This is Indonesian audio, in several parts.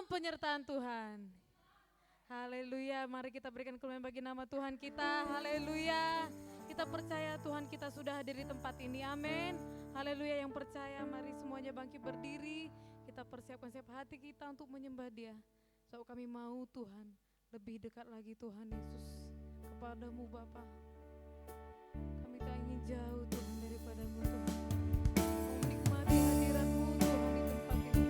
penyertaan Tuhan. Haleluya, mari kita berikan kemuliaan bagi nama Tuhan kita. Haleluya, kita percaya Tuhan kita sudah hadir di tempat ini, amin. Haleluya, yang percaya mari semuanya bangkit berdiri. Kita persiapkan siap hati kita untuk menyembah Dia. So kami mau Tuhan lebih dekat lagi Tuhan Yesus kepadamu Bapa. Kami tak ingin jauh Tuhan daripadamu Tuhan. Menikmati hadirat-Mu Tuhan di tempat ini.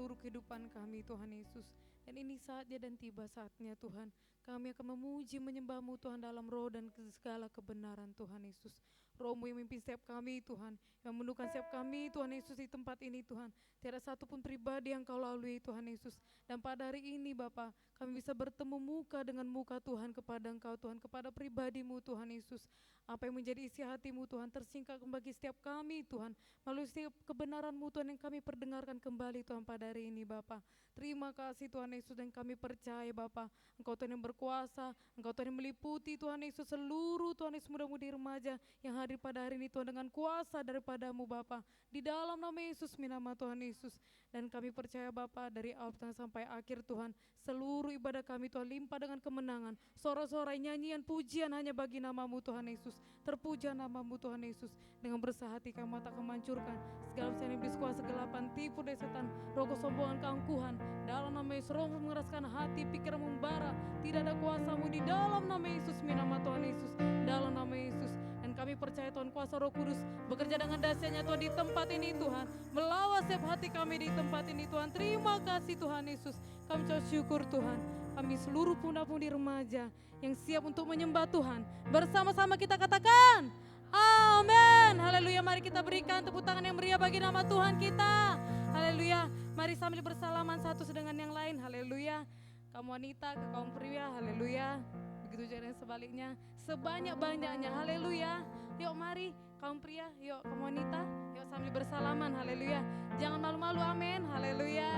seluruh kehidupan kami Tuhan Yesus. Dan ini saatnya dan tiba saatnya Tuhan, kami akan memuji menyembah-Mu Tuhan dalam roh dan segala kebenaran Tuhan Yesus. Roh-Mu yang memimpin setiap kami Tuhan, yang menundukkan setiap kami Tuhan Yesus di tempat ini Tuhan. Tiada satupun pribadi yang Kau lalui Tuhan Yesus. Dan pada hari ini Bapa, kami bisa bertemu muka dengan muka Tuhan kepada Engkau Tuhan, kepada pribadi-Mu Tuhan Yesus. Apa yang menjadi isi hati-Mu Tuhan tersingkap bagi setiap kami Tuhan, melalui setiap kebenaran-Mu Tuhan yang kami perdengarkan kembali Tuhan pada hari ini Bapa. Terima kasih Tuhan Yesus, dan kami percaya Bapa, Engkau Tuhan yang berkuasa, Engkau Tuhan yang meliputi Tuhan Yesus seluruh Tuhan Yesus muda-mudi remaja yang hadir pada hari ini Tuhan, dengan kuasa daripada-Mu Bapa. Di dalam nama Yesus, nama Tuhan Yesus. Dan kami percaya Bapa, dari awal sampai akhir Tuhan, seluruh ibadah kami Tuhan limpah dengan kemenangan. Sorak-sorai nyanyian pujian hanya bagi nama-Mu Tuhan Yesus. Terpuja nama-Mu Tuhan Yesus. Dengan bersah hati kami tak memancurkan segala usaha iblis, kuasa kegelapan, tipu daya setan, roh kesombongan, keangkuhan. Dalam nama Yesus, roh mengeraskan hati, pikiran membara. Tidak ada kuasa-Mu di dalam nama Yesus, nama Tuhan Yesus. Dalam nama Yesus. Dan kami percaya Tuhan, kuasa Roh Kudus bekerja dengan dahsyatnya Tuhan di tempat ini Tuhan, melawan setiap hati kami di tempat ini Tuhan. Terima kasih Tuhan Yesus. Kami ucap syukur Tuhan. Kami seluruh pemuda-pemudi remaja yang siap untuk menyembah Tuhan, bersama-sama kita katakan amin. Haleluya. Mari kita berikan tepuk tangan yang meriah bagi nama Tuhan kita. Haleluya. Mari sambil bersalaman satu dengan yang lain. Haleluya. Kaum wanita ke kaum pria. Haleluya. Begitu juga dengan sebaliknya, sebanyak-banyaknya. Haleluya. Yuk mari kaum pria, yuk kaum wanita, yuk sambil bersalaman. Haleluya. Jangan malu-malu. Amin. Haleluya.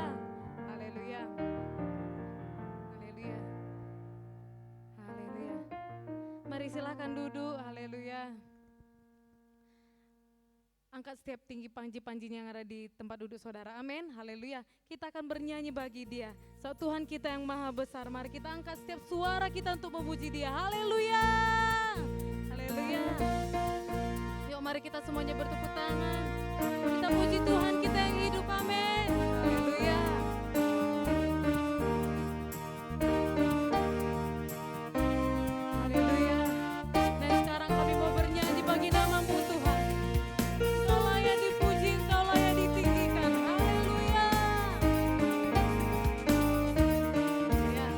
Haleluya. Haleluya. Haleluya. Mari silakan duduk. Haleluya. Angkat setiap tinggi panji-panjinya yang ada di tempat duduk saudara. Amin. Haleluya. Kita akan bernyanyi bagi Dia. So, Tuhan kita yang maha besar. Mari kita angkat setiap suara kita untuk memuji Dia. Haleluya. Haleluya. Yuk mari kita semuanya bertepuk tangan. Kita puji Tuhan kita yang hidup. Amin. Haleluya. Haleluya. Dan sekarang kami mau bernyanyi bagi nama-Mu Tuhan. Engkau layak dipuji, Engkau layak ditinggikan. Haleluya. Ya.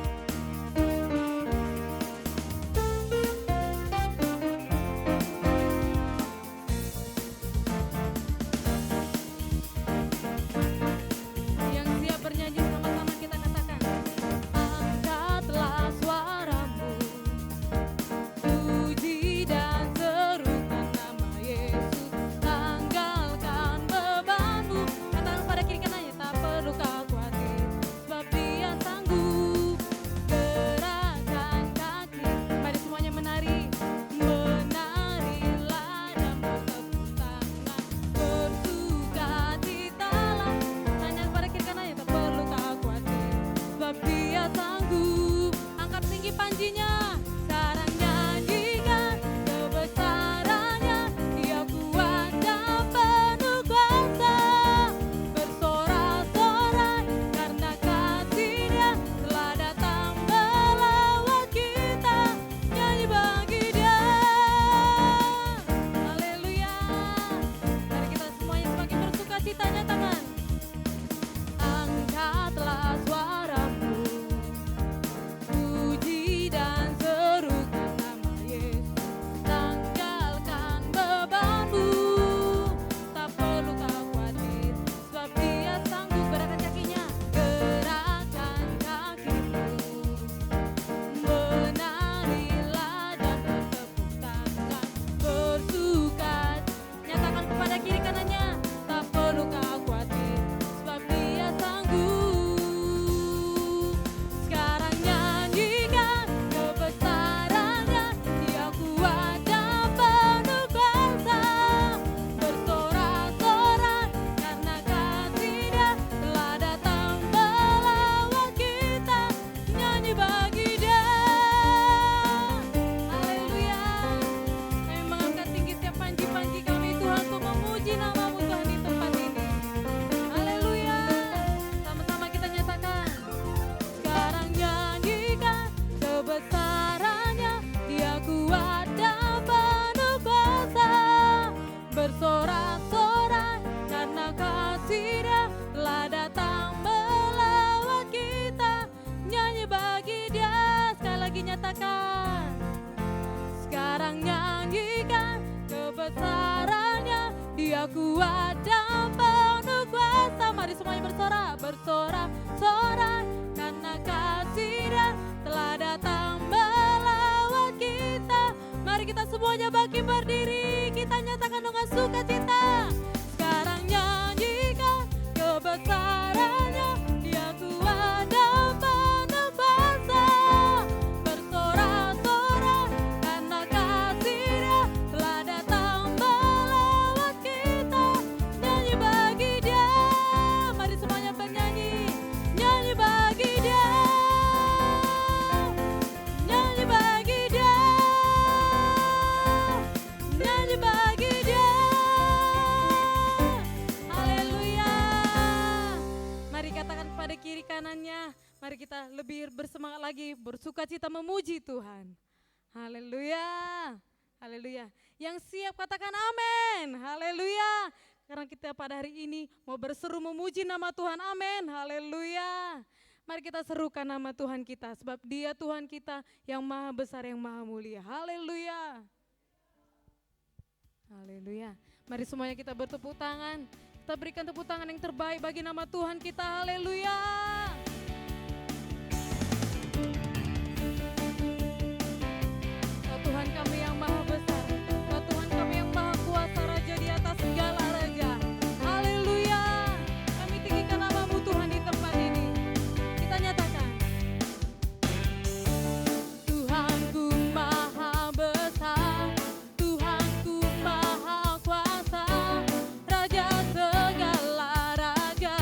kebesarannya, Dia kuat dan penuh kuasa. Mari semuanya bersorak-sorai, karena kasih Dia telah datang melawat kita. Mari kita semuanya bangkit berdiri, kita nyatakan dengan sukacita. Sekarang nyanyikan kebesarannya, Dia kuat dan penuh kuasa. Bersorak-sorai, karena kasih Dia telah datang melawat kita. Nyanyi bagi Dia, mari semuanya bernyanyi. Nyanyi bagi Dia, nyanyi bagi Dia, nyanyi bagi Dia. Haleluya. Mari katakan kepada kiri kanannya, mari kita lebih bersemangat lagi, bersukacita memuji Tuhan. Haleluya. Haleluya. Yang siap katakan amin. Haleluya. Karena kita pada hari ini mau berseru memuji nama Tuhan. Amin. Haleluya. Mari kita serukan nama Tuhan kita, sebab Dia Tuhan kita yang maha besar, yang maha mulia. Haleluya. Haleluya. Mari semuanya kita bertepuk tangan. Kita berikan tepuk tangan yang terbaik bagi nama Tuhan kita. Haleluya. Oh Tuhan kami yang maha besar, oh Tuhan kami yang maha kuasa, Raja di atas segala raja. Haleluya. Kami tinggikan nama-Mu Tuhan di tempat ini. Kita nyatakan, Tuhanku maha besar, Tuhanku maha kuasa, Raja segala raja.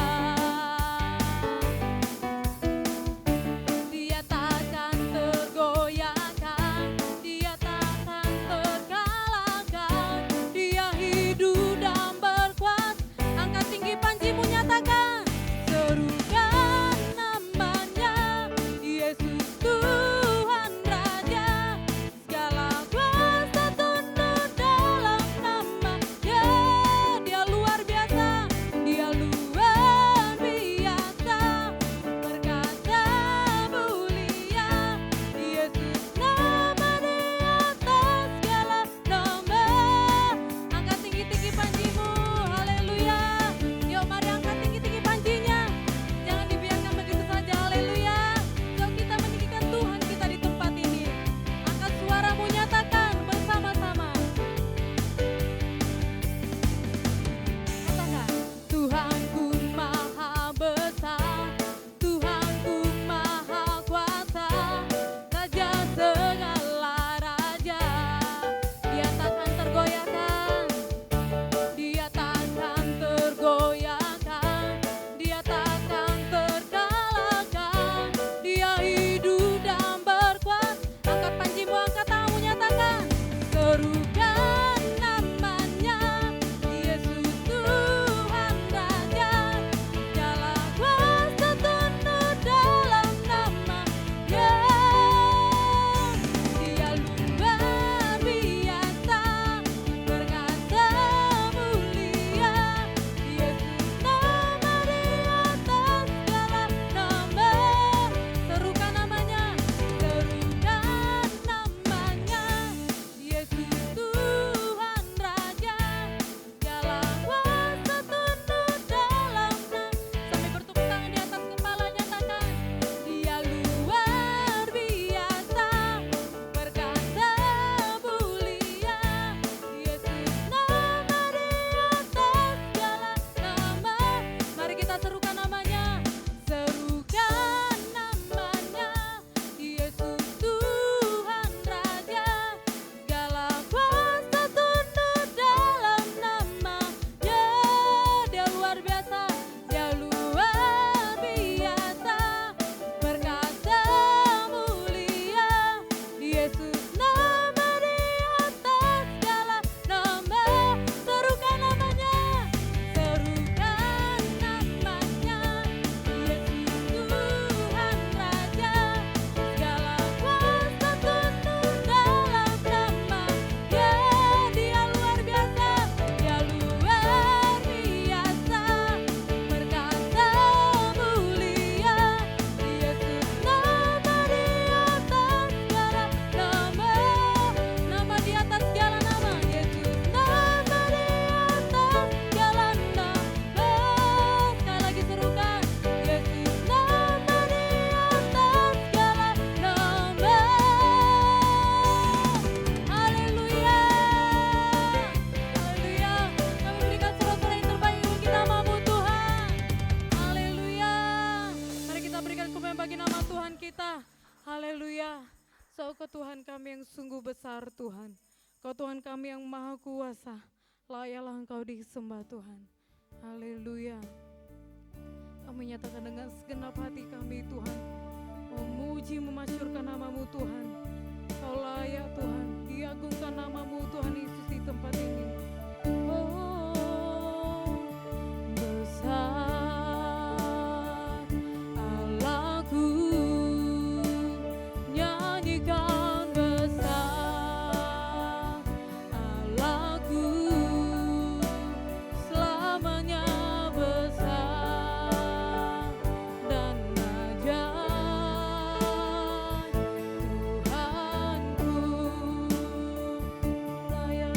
Tuhan kami yang sungguh besar Tuhan. Kau Tuhan kami yang maha kuasa. Layaklah Engkau disembah Tuhan. Haleluya. Kami nyatakan dengan segenap hati kami Tuhan, memuji memasyurkan nama-Mu Tuhan. Kau layak Tuhan, diagungkan nama-Mu Tuhan Yesus di tempat ini. Oh, besar Allahku, nyanyikan besar Allahku, selamanya besar dan ajaib Tuhanku, layak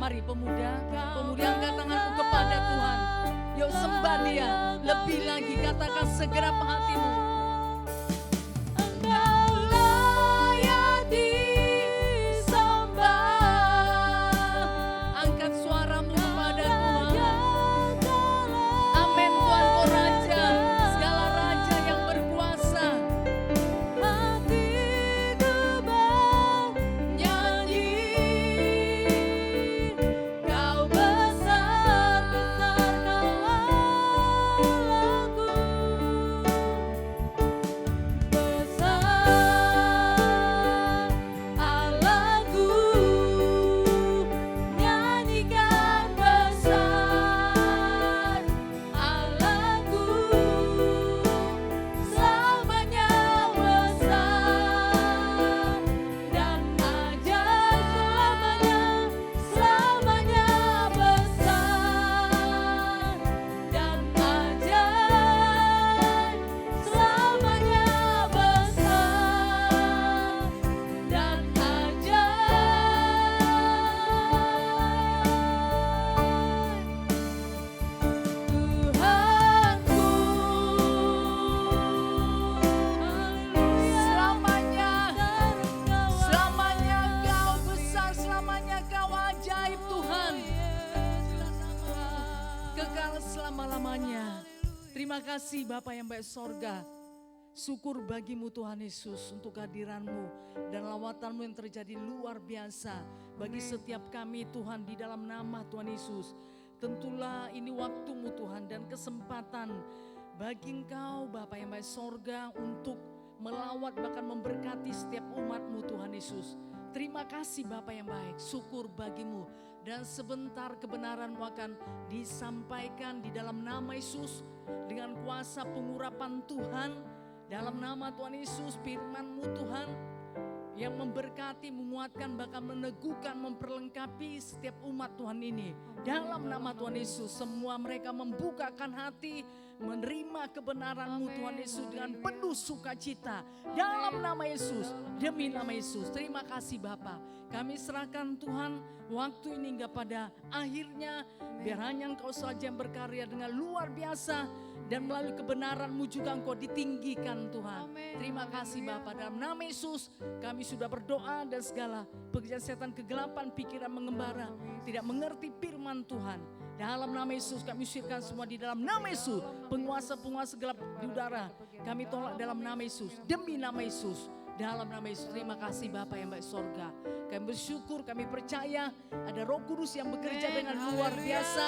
mari pemuda angkat tanganmu kepada Tuhan. Yuk sembah Dia, lebih lagi katakan segenap hatimu. Terima kasih Bapa yang baik sorga. Syukur bagimu Tuhan Yesus untuk hadiranmu dan lawatanmu yang terjadi luar biasa bagi setiap kami Tuhan di dalam nama Tuhan Yesus. Tentulah ini waktumu Tuhan dan kesempatan bagi Engkau Bapa yang baik sorga untuk melawat bahkan memberkati setiap umatmu Tuhan Yesus. Terima kasih Bapa yang baik, syukur bagimu dan sebentar kebenaranmu akan disampaikan di dalam nama Yesus dengan kuasa pengurapan Tuhan. Dalam nama Tuhan Yesus, firman-Mu Tuhan yang memberkati, menguatkan, bahkan meneguhkan, memperlengkapi setiap umat Tuhan ini. Dalam nama Tuhan Yesus, semua mereka membukakan hati, menerima kebenaran-Mu Tuhan Yesus dengan penuh sukacita. Dalam nama Yesus, demi nama Yesus. Terima kasih Bapa. Kami serahkan Tuhan waktu ini hingga pada akhirnya. Biar hanya Engkau saja yang berkarya dengan luar biasa. Dan melalui kebenaran-Mu juga Engkau ditinggikan Tuhan. Terima kasih Bapa. Dalam nama Yesus kami sudah berdoa dan segala pekerjaan setan kegelapan pikiran mengembara. Tidak mengerti firman Tuhan. Dalam nama Yesus kami usirkan semua di dalam nama Yesus. Penguasa-penguasa gelap di udara kami tolak dalam nama Yesus. Demi nama Yesus. Dalam nama Yesus, terima kasih Bapa yang baik sorga. Kami bersyukur, kami percaya ada Roh Kudus yang bekerja dengan luar biasa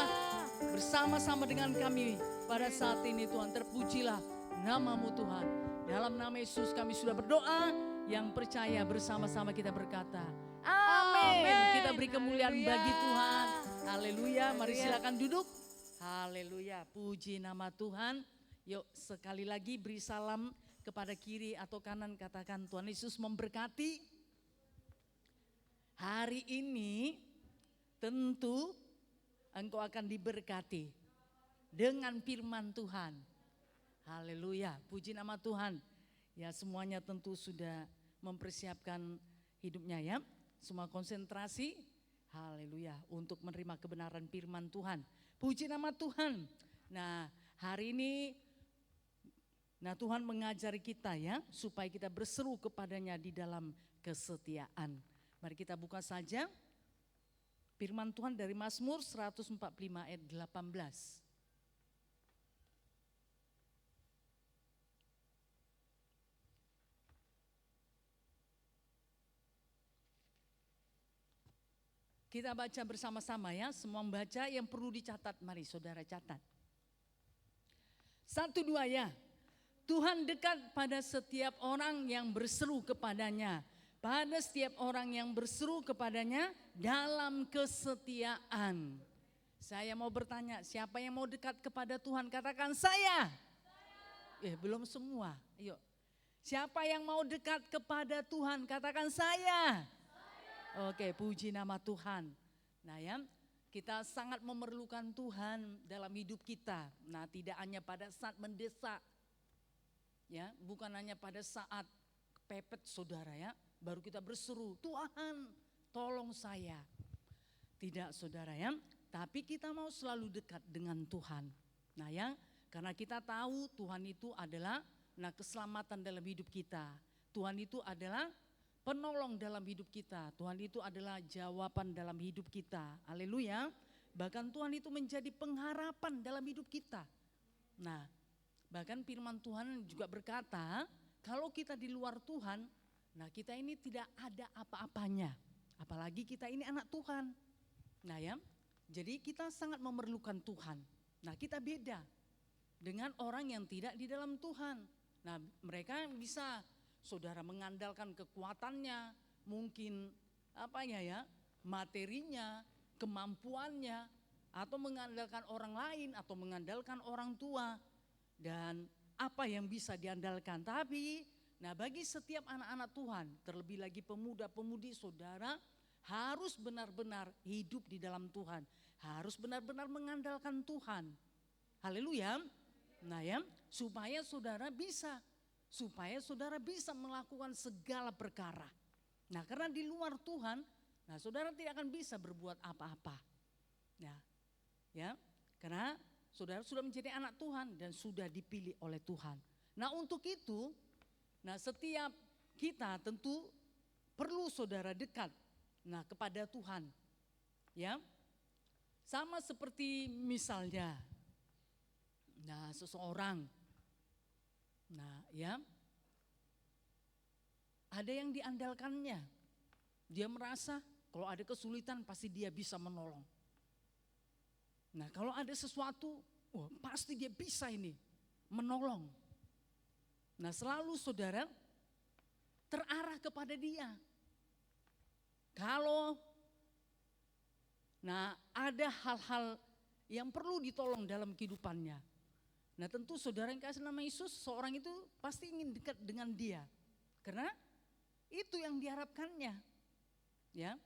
bersama-sama dengan kami pada saat ini Tuhan. Terpujilah nama-Mu Tuhan. Dalam nama Yesus kami sudah berdoa, yang percaya bersama-sama kita berkata amin. Kita beri kemuliaan bagi Tuhan. Haleluya, mari silakan duduk. Haleluya, puji nama Tuhan. Yuk sekali lagi beri salam kepada kiri atau kanan, katakan Tuhan Yesus memberkati. Hari ini tentu engkau akan diberkati dengan firman Tuhan. Haleluya, puji nama Tuhan. Ya semuanya tentu sudah mempersiapkan hidupnya ya. Semua konsentrasi, haleluya, untuk menerima kebenaran firman Tuhan. Puji nama Tuhan. Nah hari ini Tuhan mengajari kita ya, supaya kita berseru kepadanya di dalam kesetiaan. Mari kita buka saja firman Tuhan dari Mazmur 145 ayat 18. Kita baca bersama-sama ya, semua membaca, yang perlu dicatat mari saudara catat. 1, 2 ya. Tuhan dekat pada setiap orang yang berseru kepadanya. Pada setiap orang yang berseru kepadanya dalam kesetiaan. Saya mau bertanya, siapa yang mau dekat kepada Tuhan? Katakan saya. Belum semua. Yuk. Siapa yang mau dekat kepada Tuhan? Katakan saya. Oke, puji nama Tuhan. Nah ya, kita sangat memerlukan Tuhan dalam hidup kita. Nah tidak hanya pada saat mendesak. Ya, bukan hanya pada saat kepepet saudara ya, baru kita berseru, Tuhan tolong saya. Tidak saudara ya, tapi kita mau selalu dekat dengan Tuhan. Nah ya, karena kita tahu Tuhan itu adalah keselamatan dalam hidup kita. Tuhan itu adalah penolong dalam hidup kita. Tuhan itu adalah jawaban dalam hidup kita. Haleluya. Bahkan Tuhan itu menjadi pengharapan dalam hidup kita. Nah, bahkan firman Tuhan juga berkata, kalau kita di luar Tuhan, nah kita ini tidak ada apa-apanya. Apalagi kita ini anak Tuhan. Nah ya, jadi kita sangat memerlukan Tuhan. Nah kita beda dengan orang yang tidak di dalam Tuhan. Nah mereka bisa saudara mengandalkan kekuatannya, mungkin materinya, kemampuannya, atau mengandalkan orang lain, atau mengandalkan orang tua, dan apa yang bisa diandalkan. Tapi bagi setiap anak-anak Tuhan, terlebih lagi pemuda-pemudi saudara, harus benar-benar hidup di dalam Tuhan, harus benar-benar mengandalkan Tuhan. Haleluya. Nah ya, supaya saudara bisa melakukan segala perkara. Nah karena di luar Tuhan, saudara tidak akan bisa berbuat apa-apa. Ya, karena saudara sudah menjadi anak Tuhan dan sudah dipilih oleh Tuhan. Nah untuk itu, setiap kita tentu perlu saudara dekat kepada Tuhan. Ya. Sama seperti misalnya seseorang ada yang diandalkannya. Dia merasa kalau ada kesulitan pasti dia bisa menolong. Nah, kalau ada sesuatu, pasti dia bisa ini menolong. Nah, selalu saudara terarah kepada dia. Kalau ada hal-hal yang perlu ditolong dalam kehidupannya. Nah tentu saudara yang kasih nama Yesus, seorang itu pasti ingin dekat dengan dia. Karena itu yang diharapkannya. Ya,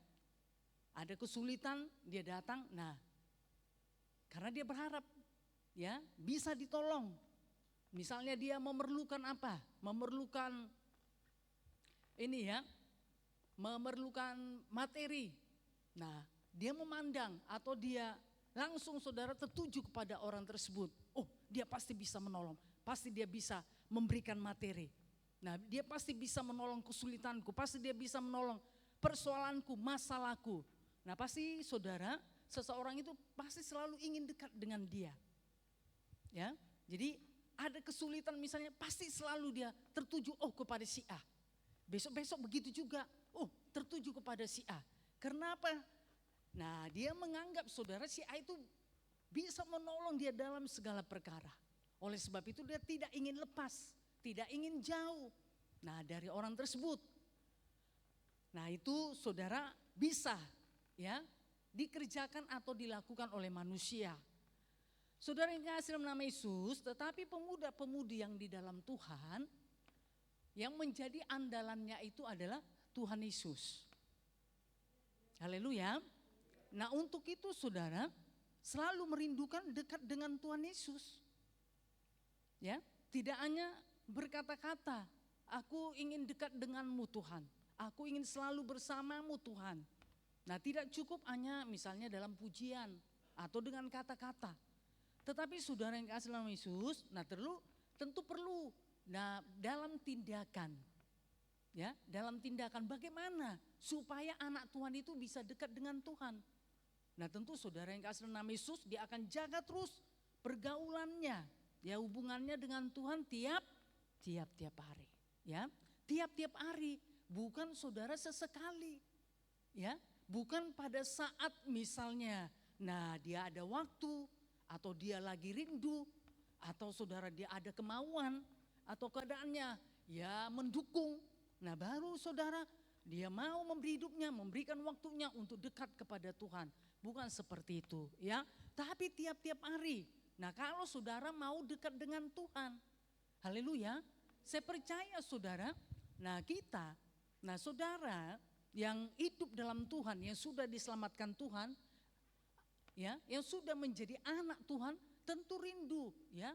ada kesulitan dia datang, karena dia berharap ya bisa ditolong. Misalnya dia memerlukan apa? Memerlukan memerlukan materi. Nah, dia memandang atau dia langsung saudara tertuju kepada orang tersebut. Oh, dia pasti bisa menolong, pasti dia bisa memberikan materi. Nah, dia pasti bisa menolong kesulitanku, pasti dia bisa menolong persoalanku, masalahku. Nah, pasti saudara, seseorang itu pasti selalu ingin dekat dengan dia. Ya, jadi ada kesulitan misalnya, pasti selalu dia tertuju kepada si A. Besok-besok begitu juga, tertuju kepada si A. Kenapa? Nah, dia menganggap saudara si A itu bisa menolong dia dalam segala perkara. Oleh sebab itu dia tidak ingin lepas, tidak ingin jauh dari orang tersebut. Nah, itu saudara bisa ya dikerjakan atau dilakukan oleh manusia. Saudara yang kasih dalam nama Yesus, tetapi pemuda-pemudi yang di dalam Tuhan, yang menjadi andalannya itu adalah Tuhan Yesus. Haleluya. Nah untuk itu saudara selalu merindukan dekat dengan Tuhan Yesus. Ya, tidak hanya berkata-kata, aku ingin dekat denganmu Tuhan, aku ingin selalu bersamamu Tuhan. Nah tidak cukup hanya misalnya dalam pujian atau dengan kata-kata. Tetapi saudara yang kasih dalam Yesus, tentu perlu dalam tindakan. Ya, dalam tindakan bagaimana supaya anak Tuhan itu bisa dekat dengan Tuhan. Nah tentu saudara yang kasih nama Yesus, dia akan jaga terus pergaulannya, ya hubungannya dengan Tuhan tiap hari. Ya, tiap-tiap hari, bukan saudara sesekali. Ya, bukan pada saat misalnya, dia ada waktu atau dia lagi rindu atau saudara dia ada kemauan atau keadaannya ya mendukung. Nah baru saudara dia mau memberi hidupnya, memberikan waktunya untuk dekat kepada Tuhan. Bukan seperti itu ya, tapi tiap-tiap hari. Nah kalau saudara mau dekat dengan Tuhan, haleluya, saya percaya saudara, saudara yang hidup dalam Tuhan, yang sudah diselamatkan Tuhan, ya, yang sudah menjadi anak Tuhan, tentu rindu ya,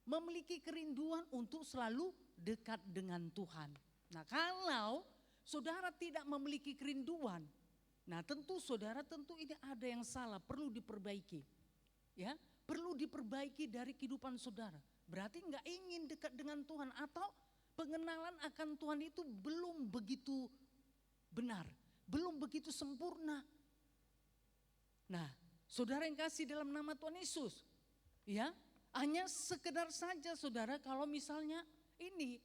memiliki kerinduan untuk selalu dekat dengan Tuhan. Nah kalau saudara tidak memiliki kerinduan Nah tentu saudara, tentu ini ada yang salah, perlu diperbaiki. Ya, perlu diperbaiki dari kehidupan saudara. Berarti nggak ingin dekat dengan Tuhan atau pengenalan akan Tuhan itu belum begitu benar, belum begitu sempurna. Nah, saudara yang kasih dalam nama Tuhan Yesus, ya, hanya sekedar saja saudara kalau misalnya ini,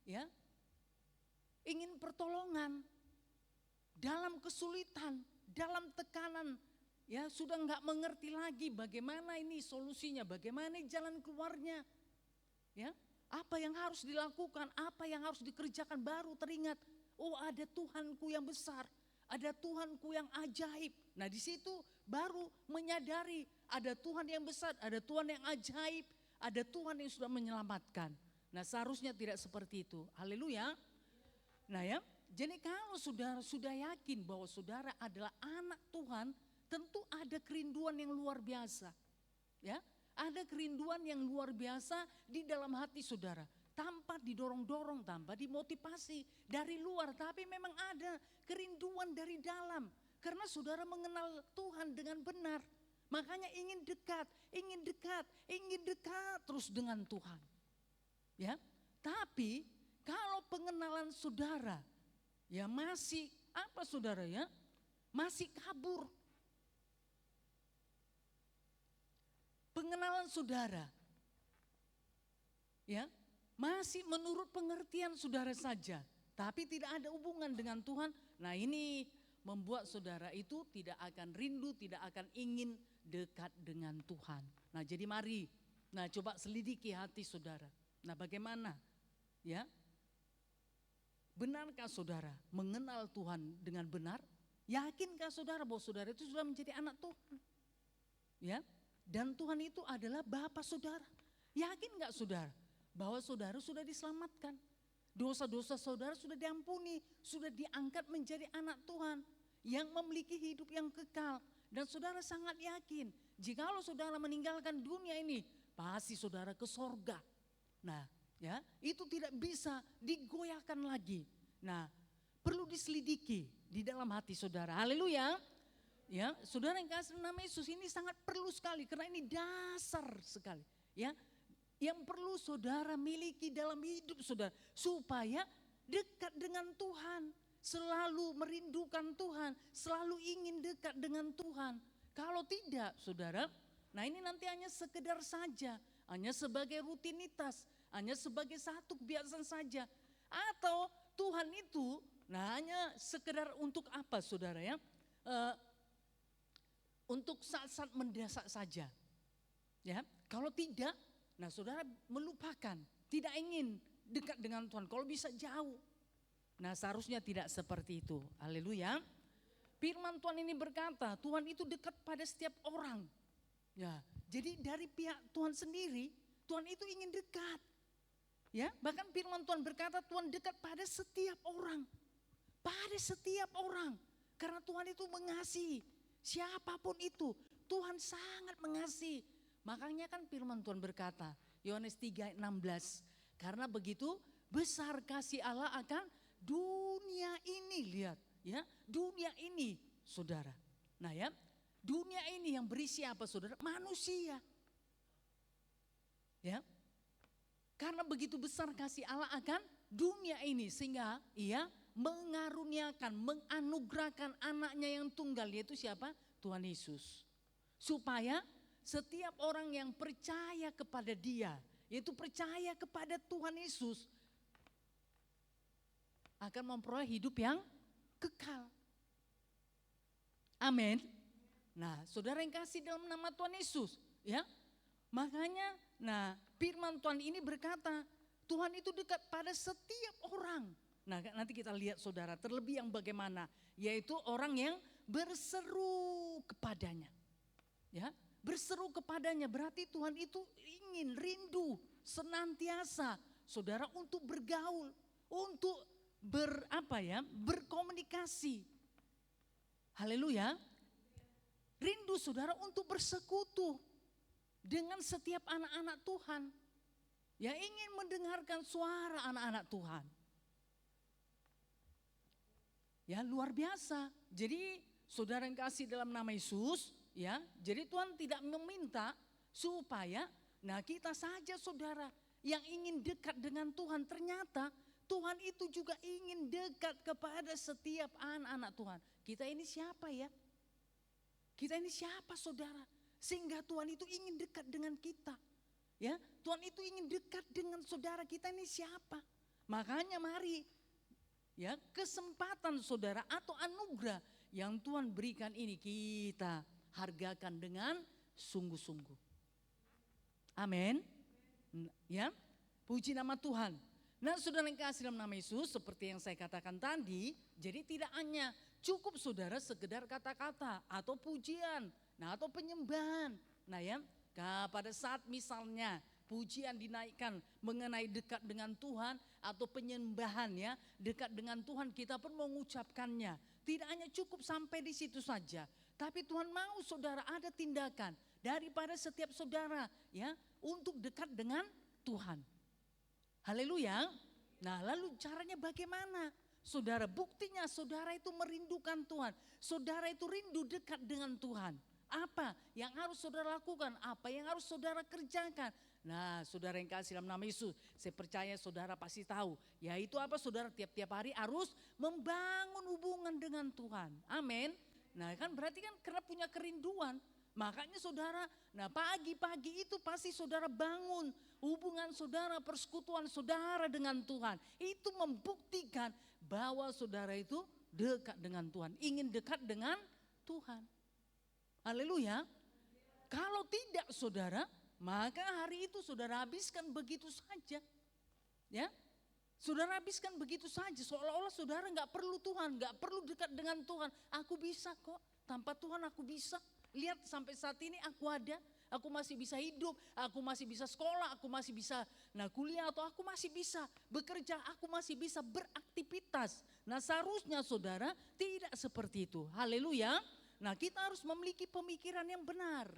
ya, ingin pertolongan dalam kesulitan, dalam tekanan, ya sudah nggak mengerti lagi bagaimana ini solusinya, bagaimana jalan keluarnya, ya, apa yang harus dilakukan, apa yang harus dikerjakan, baru teringat, oh ada Tuhanku yang besar, ada Tuhanku yang ajaib. Nah di situ baru menyadari ada Tuhan yang besar, ada Tuhan yang ajaib, ada Tuhan yang sudah menyelamatkan. Nah seharusnya tidak seperti itu. Haleluya. Nah ya, jadi kalau saudara sudah yakin bahwa saudara adalah anak Tuhan, tentu ada kerinduan yang luar biasa. Ya, ada kerinduan yang luar biasa di dalam hati saudara. Tanpa didorong-dorong, tanpa dimotivasi dari luar, tapi memang ada kerinduan dari dalam. Karena saudara mengenal Tuhan dengan benar. Makanya ingin dekat, ingin dekat, ingin dekat terus dengan Tuhan. Ya, tapi kalau pengenalan saudara ya masih apa saudara ya? Masih kabur. Pengenalan saudara ya masih menurut pengertian saudara saja, tapi tidak ada hubungan dengan Tuhan. Nah ini membuat saudara itu tidak akan rindu, tidak akan ingin dekat dengan Tuhan. Nah jadi mari, nah coba selidiki hati saudara. Nah bagaimana ya? Benarkah saudara mengenal Tuhan dengan benar? Yakinkah saudara bahwa saudara itu sudah menjadi anak Tuhan? Ya, dan Tuhan itu adalah Bapa saudara. Yakin gak saudara bahwa saudara sudah diselamatkan? Dosa-dosa saudara sudah diampuni, sudah diangkat menjadi anak Tuhan yang memiliki hidup yang kekal. Dan saudara sangat yakin jikalau saudara meninggalkan dunia ini, pasti saudara ke sorga. Nah ya, itu tidak bisa digoyahkan lagi. Nah, perlu diselidiki di dalam hati saudara. Haleluya. Ya, saudara yang kasih nama Yesus ini sangat perlu sekali karena ini dasar sekali, ya. Yang perlu saudara miliki dalam hidup saudara supaya dekat dengan Tuhan, selalu merindukan Tuhan, selalu ingin dekat dengan Tuhan. Kalau tidak, saudara, nah ini nanti hanya sekedar saja, hanya sebagai rutinitas, hanya sebagai satu kebiasaan saja. Atau Tuhan itu nah hanya sekedar untuk apa saudara ya? Untuk saat-saat mendesak saja. Ya, kalau tidak, nah saudara melupakan, tidak ingin dekat dengan Tuhan. Kalau bisa jauh. Nah seharusnya tidak seperti itu. Haleluya. Firman Tuhan ini berkata, Tuhan itu dekat pada setiap orang. Ya, jadi dari pihak Tuhan sendiri, Tuhan itu ingin dekat. Ya, bahkan firman Tuhan berkata Tuhan dekat pada setiap orang. Pada setiap orang. Karena Tuhan itu mengasihi siapapun itu. Tuhan sangat mengasihi. Makanya kan firman Tuhan berkata, Yohanes 3:16, karena begitu besar kasih Allah akan dunia ini, lihat ya, dunia ini saudara. Nah ya, dunia ini yang berisi apa saudara? Manusia. Ya. Karena begitu besar kasih Allah akan dunia ini sehingga ia mengaruniakan, menganugerahkan anaknya yang tunggal, yaitu siapa? Tuhan Yesus. Supaya setiap orang yang percaya kepada dia, yaitu percaya kepada Tuhan Yesus, akan memperoleh hidup yang kekal. Amin. Nah saudara yang kasih dalam nama Tuhan Yesus, ya. Makanya, nah firman Tuhan ini berkata, Tuhan itu dekat pada setiap orang. Nah nanti kita lihat saudara, terlebih yang bagaimana, yaitu orang yang berseru kepadanya. Ya, berseru kepadanya berarti Tuhan itu ingin, rindu, senantiasa saudara untuk bergaul, untuk berkomunikasi. Haleluya. Rindu saudara untuk bersekutu dengan setiap anak-anak Tuhan yang ingin mendengarkan suara anak-anak Tuhan. Ya luar biasa. Jadi saudara yang kasih dalam nama Yesus, ya. Jadi Tuhan tidak meminta supaya kita saja saudara yang ingin dekat dengan Tuhan. Ternyata Tuhan itu juga ingin dekat kepada setiap anak-anak Tuhan. Kita ini siapa ya? Kita ini siapa saudara? Sehingga Tuhan itu ingin dekat dengan kita. Ya, Tuhan itu ingin dekat dengan saudara. Kita ini siapa? Makanya mari, ya, kesempatan saudara atau anugerah yang Tuhan berikan ini kita hargakan dengan sungguh-sungguh. Amin. Ya, puji nama Tuhan. Nah, saudara yang kasih dalam nama Yesus, seperti yang saya katakan tadi, jadi tidak hanya cukup saudara sekedar kata-kata atau pujian, atau penyembahan. Nah ya, pada saat misalnya pujian dinaikkan mengenai dekat dengan Tuhan atau penyembahan ya, dekat dengan Tuhan, kita pun mengucapkannya. Tidak hanya cukup sampai di situ saja, tapi Tuhan mau saudara ada tindakan daripada setiap saudara ya untuk dekat dengan Tuhan. Haleluya. Nah, lalu caranya bagaimana? Saudara, buktinya saudara itu merindukan Tuhan. Saudara itu rindu dekat dengan Tuhan. Apa yang harus saudara lakukan? Apa yang harus saudara kerjakan? Nah, saudara yang kasih dalam nama Yesus, saya percaya saudara pasti tahu. Yaitu apa saudara? Tiap-tiap hari harus membangun hubungan dengan Tuhan. Amin. Nah kan berarti kan karena punya kerinduan. Makanya saudara, pagi-pagi itu pasti saudara bangun hubungan saudara, persekutuan saudara dengan Tuhan. Itu membuktikan bahwa saudara itu dekat dengan Tuhan, ingin dekat dengan Tuhan. Haleluya. Kalau tidak saudara, maka hari itu saudara habiskan begitu saja. Ya, saudara habiskan begitu saja, seolah-olah saudara gak perlu Tuhan, gak perlu dekat dengan Tuhan. Aku bisa kok, tanpa Tuhan aku bisa. Lihat sampai saat ini aku ada, aku masih bisa hidup, aku masih bisa sekolah, aku masih bisa kuliah, atau aku masih bisa bekerja, aku masih bisa beraktivitas. Nah seharusnya saudara tidak seperti itu. Haleluya. Nah kita harus memiliki pemikiran yang benar.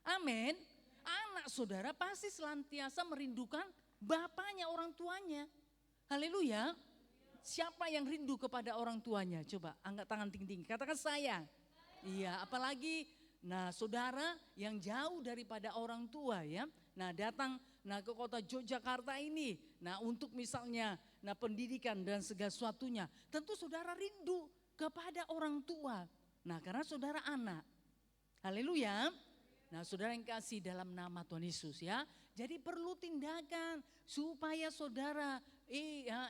Amin. Anak saudara pasti senantiasa merindukan bapaknya, orang tuanya. Haleluya. Siapa yang rindu kepada orang tuanya? Coba angkat tangan tinggi-tinggi, katakan saya. Iya, apalagi saudara yang jauh daripada orang tua ya. Datang ke kota Yogyakarta ini. Untuk misalnya pendidikan dan segala sesuatunya. Tentu saudara rindu kepada orang tua. Karena saudara anak. Haleluya. Saudara yang kasih dalam nama Tuhan Yesus ya. Jadi perlu tindakan supaya saudara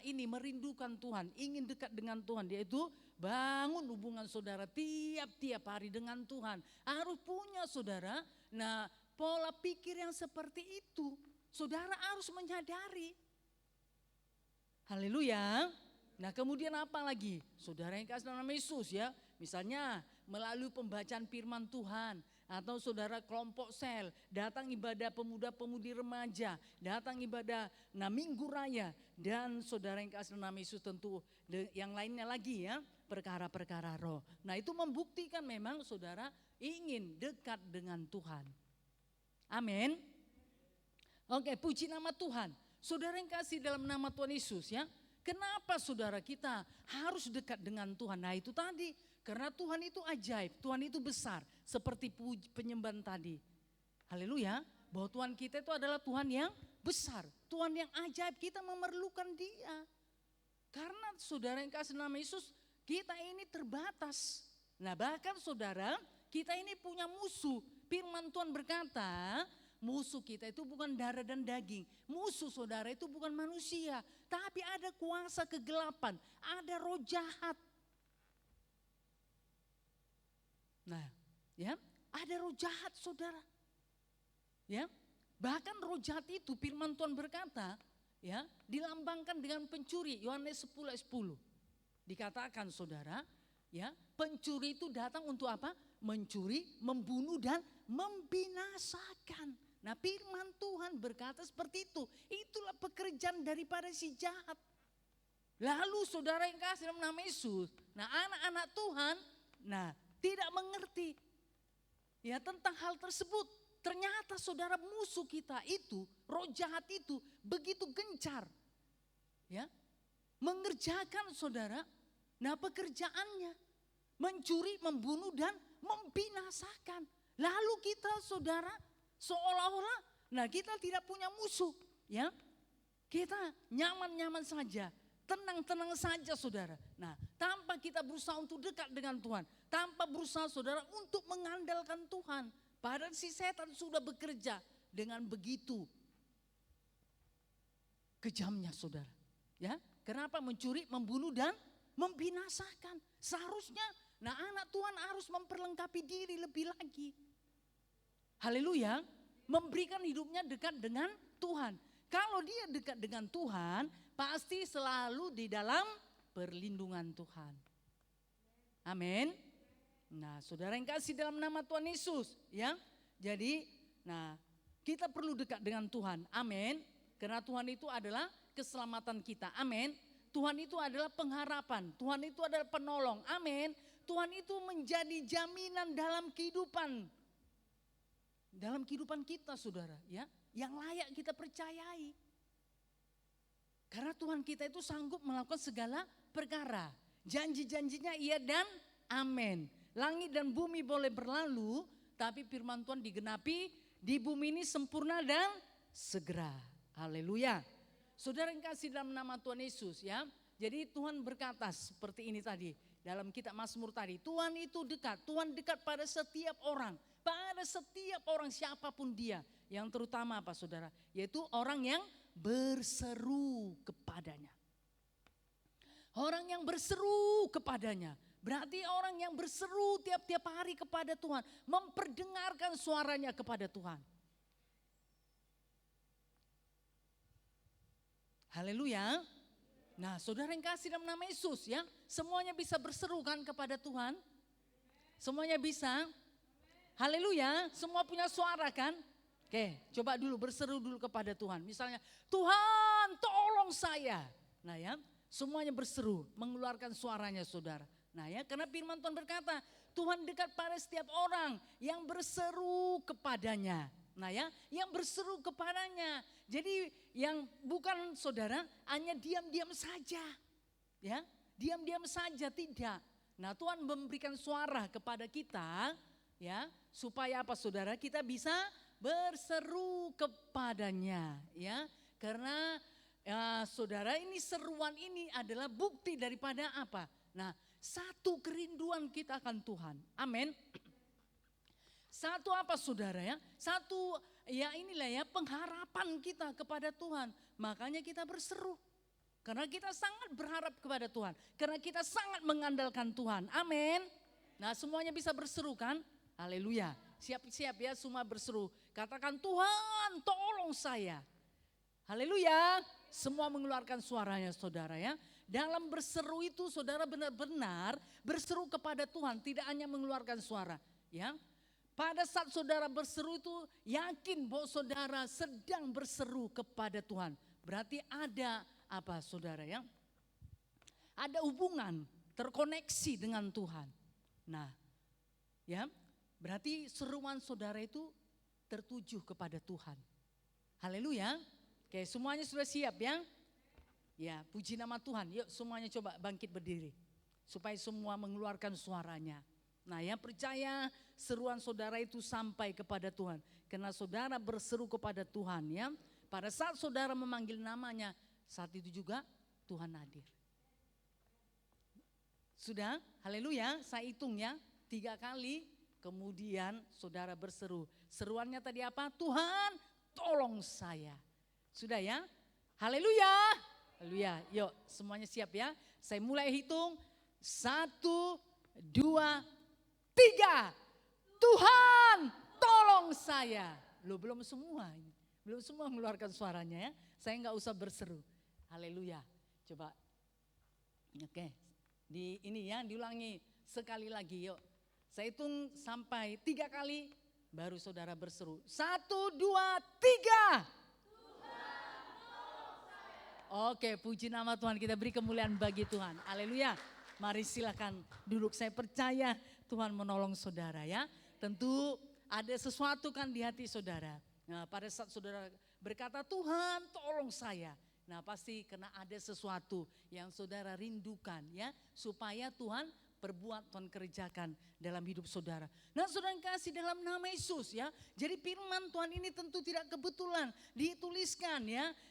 ini merindukan Tuhan, ingin dekat dengan Tuhan, yaitu bangun hubungan saudara tiap-tiap hari dengan Tuhan. Harus punya saudara, pola pikir yang seperti itu. Saudara harus menyadari. Haleluya. Kemudian apa lagi? Saudara yang kasih dalam nama Yesus ya. Misalnya melalui pembacaan firman Tuhan. Atau saudara kelompok sel, datang ibadah pemuda-pemudi remaja, datang ibadah minggu raya. Dan saudara yang kasih nama Yesus tentu yang lainnya lagi ya, perkara-perkara roh. Itu membuktikan memang saudara ingin dekat dengan Tuhan. Amin. Oke, puji nama Tuhan. Saudara yang kasih dalam nama Tuhan Yesus ya. Kenapa saudara kita harus dekat dengan Tuhan? Itu tadi, karena Tuhan itu ajaib, Tuhan itu besar. Seperti penyembahan tadi. Haleluya, bahwa Tuhan kita itu adalah Tuhan yang besar. Tuhan yang ajaib, kita memerlukan Dia. Karena saudara yang kasih nama Yesus, kita ini terbatas. Bahkan saudara, kita ini punya musuh. Firman Tuhan berkata, musuh kita itu bukan darah dan daging. Musuh saudara itu bukan manusia. Tapi ada kuasa kegelapan, ada roh jahat. Ya, ada roh jahat saudara. Ya, bahkan roh jahat itu firman Tuhan berkata, ya, dilambangkan dengan pencuri. Yohanes 10 ayat 10. Dikatakan saudara, ya, pencuri itu datang untuk apa? Mencuri, membunuh dan membinasakan. Firman Tuhan berkata seperti itu. Itulah pekerjaan daripada si jahat. Lalu saudara yang kasih dalam nama Yesus, anak-anak Tuhan, tidak mengerti ya tentang hal tersebut. Ternyata saudara musuh kita itu, roh jahat itu begitu gencar ya mengerjakan saudara pekerjaannya. mencuri, membunuh dan membinasakan. Lalu kita saudara seolah-olah kita tidak punya musuh, ya. Kita nyaman-nyaman saja, tenang-tenang saja saudara. Nah, tanpa kita berusaha untuk dekat dengan Tuhan, tanpa berusaha saudara untuk mengandalkan Tuhan. Padahal si setan sudah bekerja dengan begitu kejamnya saudara. Ya, kenapa mencuri, membunuh dan membinasakan? Seharusnya anak Tuhan harus memperlengkapi diri lebih lagi. Haleluya, memberikan hidupnya dekat dengan Tuhan. Kalau dia dekat dengan Tuhan, pasti selalu di dalam perlindungan Tuhan. Amin. Nah, saudara yang kasih dalam nama Tuhan Yesus, ya. Jadi, kita perlu dekat dengan Tuhan. Amin. Karena Tuhan itu adalah keselamatan kita. Amin. Tuhan itu adalah pengharapan. Tuhan itu adalah penolong. Amin. Tuhan itu menjadi jaminan dalam kehidupan kita saudara, ya, yang layak kita percayai. Karena Tuhan kita itu sanggup melakukan segala perkara. Janji-janjinya iya dan amin. Langit dan bumi boleh berlalu, tapi firman Tuhan digenapi di bumi ini sempurna dan segera. Haleluya. Saudara yang kasih dalam nama Tuhan Yesus, ya. Jadi Tuhan berkata seperti ini tadi dalam kitab Mazmur tadi. Tuhan itu dekat, Tuhan dekat pada setiap orang. Pada setiap orang siapapun dia. Yang terutama apa saudara? Yaitu orang yang berseru kepadanya. Orang yang berseru kepadanya. Berarti orang yang berseru tiap-tiap hari kepada Tuhan. Memperdengarkan suaranya kepada Tuhan. Haleluya. Nah, saudara yang kasih dalam nama Yesus, ya. Semuanya bisa berseru kan kepada Tuhan? Semuanya bisa? Haleluya, semua punya suara kan? Oke, coba dulu berseru dulu kepada Tuhan. Misalnya, Tuhan tolong saya. Nah ya, semuanya berseru, mengeluarkan suaranya saudara. Nah ya, karena firman Tuhan berkata, Tuhan dekat pada setiap orang yang berseru kepadanya. Nah ya, yang berseru kepadanya. Jadi yang bukan saudara, hanya diam-diam saja. Ya, diam-diam saja tidak. Nah Tuhan memberikan suara kepada kita, ya, supaya apa saudara? Kita bisa berseru kepadanya, ya. Karena saudara, ini seruan ini adalah bukti daripada apa? Nah, satu kerinduan kita akan Tuhan. Amin. Satu apa saudara ya? Satu ya inilah ya pengharapan kita kepada Tuhan. Makanya kita berseru. Karena kita sangat berharap kepada Tuhan. Karena kita sangat mengandalkan Tuhan. Amin. Nah semuanya bisa berseru kan? Haleluya. Siap-siap ya semua berseru. Katakan Tuhan tolong saya. Haleluya. Semua mengeluarkan suaranya saudara ya. Dalam berseru itu saudara benar-benar berseru kepada Tuhan. Tidak hanya mengeluarkan suara ya. Pada saat saudara berseru itu yakin bahwa saudara sedang berseru kepada Tuhan. Berarti ada apa saudara ya? Ada hubungan terkoneksi dengan Tuhan. Nah ya berarti seruan saudara itu tertuju kepada Tuhan. Haleluya. Oke semuanya sudah siap ya? Ya puji nama Tuhan. Yuk semuanya coba bangkit berdiri. Supaya semua mengeluarkan suaranya. Nah yang percaya seruan saudara itu sampai kepada Tuhan. Karena saudara berseru kepada Tuhan ya. Pada saat saudara memanggil namanya, saat itu juga Tuhan hadir. Sudah, haleluya, saya hitung ya 3 kali. Kemudian saudara berseru. Seruannya tadi apa? Tuhan tolong saya. Sudah ya, haleluya. Haleluya, yuk semuanya siap ya. Saya mulai hitung, 1, 2, 3. Tuhan tolong saya. Loh belum semua ini. Belum semua mengeluarkan suaranya ya. Saya enggak usah berseru. Haleluya. Coba. Oke. Ini ya diulangi sekali lagi yuk. Saya hitung sampai 3 kali baru saudara berseru. 1, 2, 3. Oke, puji nama Tuhan. Kita beri kemuliaan bagi Tuhan. Haleluya. Mari silakan duduk. Saya percaya Tuhan menolong saudara ya. Tentu ada sesuatu kan di hati saudara. Nah, pada saat saudara berkata Tuhan tolong saya. Nah pasti karena ada sesuatu yang saudara rindukan ya, supaya Tuhan perbuat, Tuhan kerjakan dalam hidup saudara. Nah saudara yang kasih dalam nama Yesus ya. Jadi firman Tuhan ini tentu tidak kebetulan dituliskan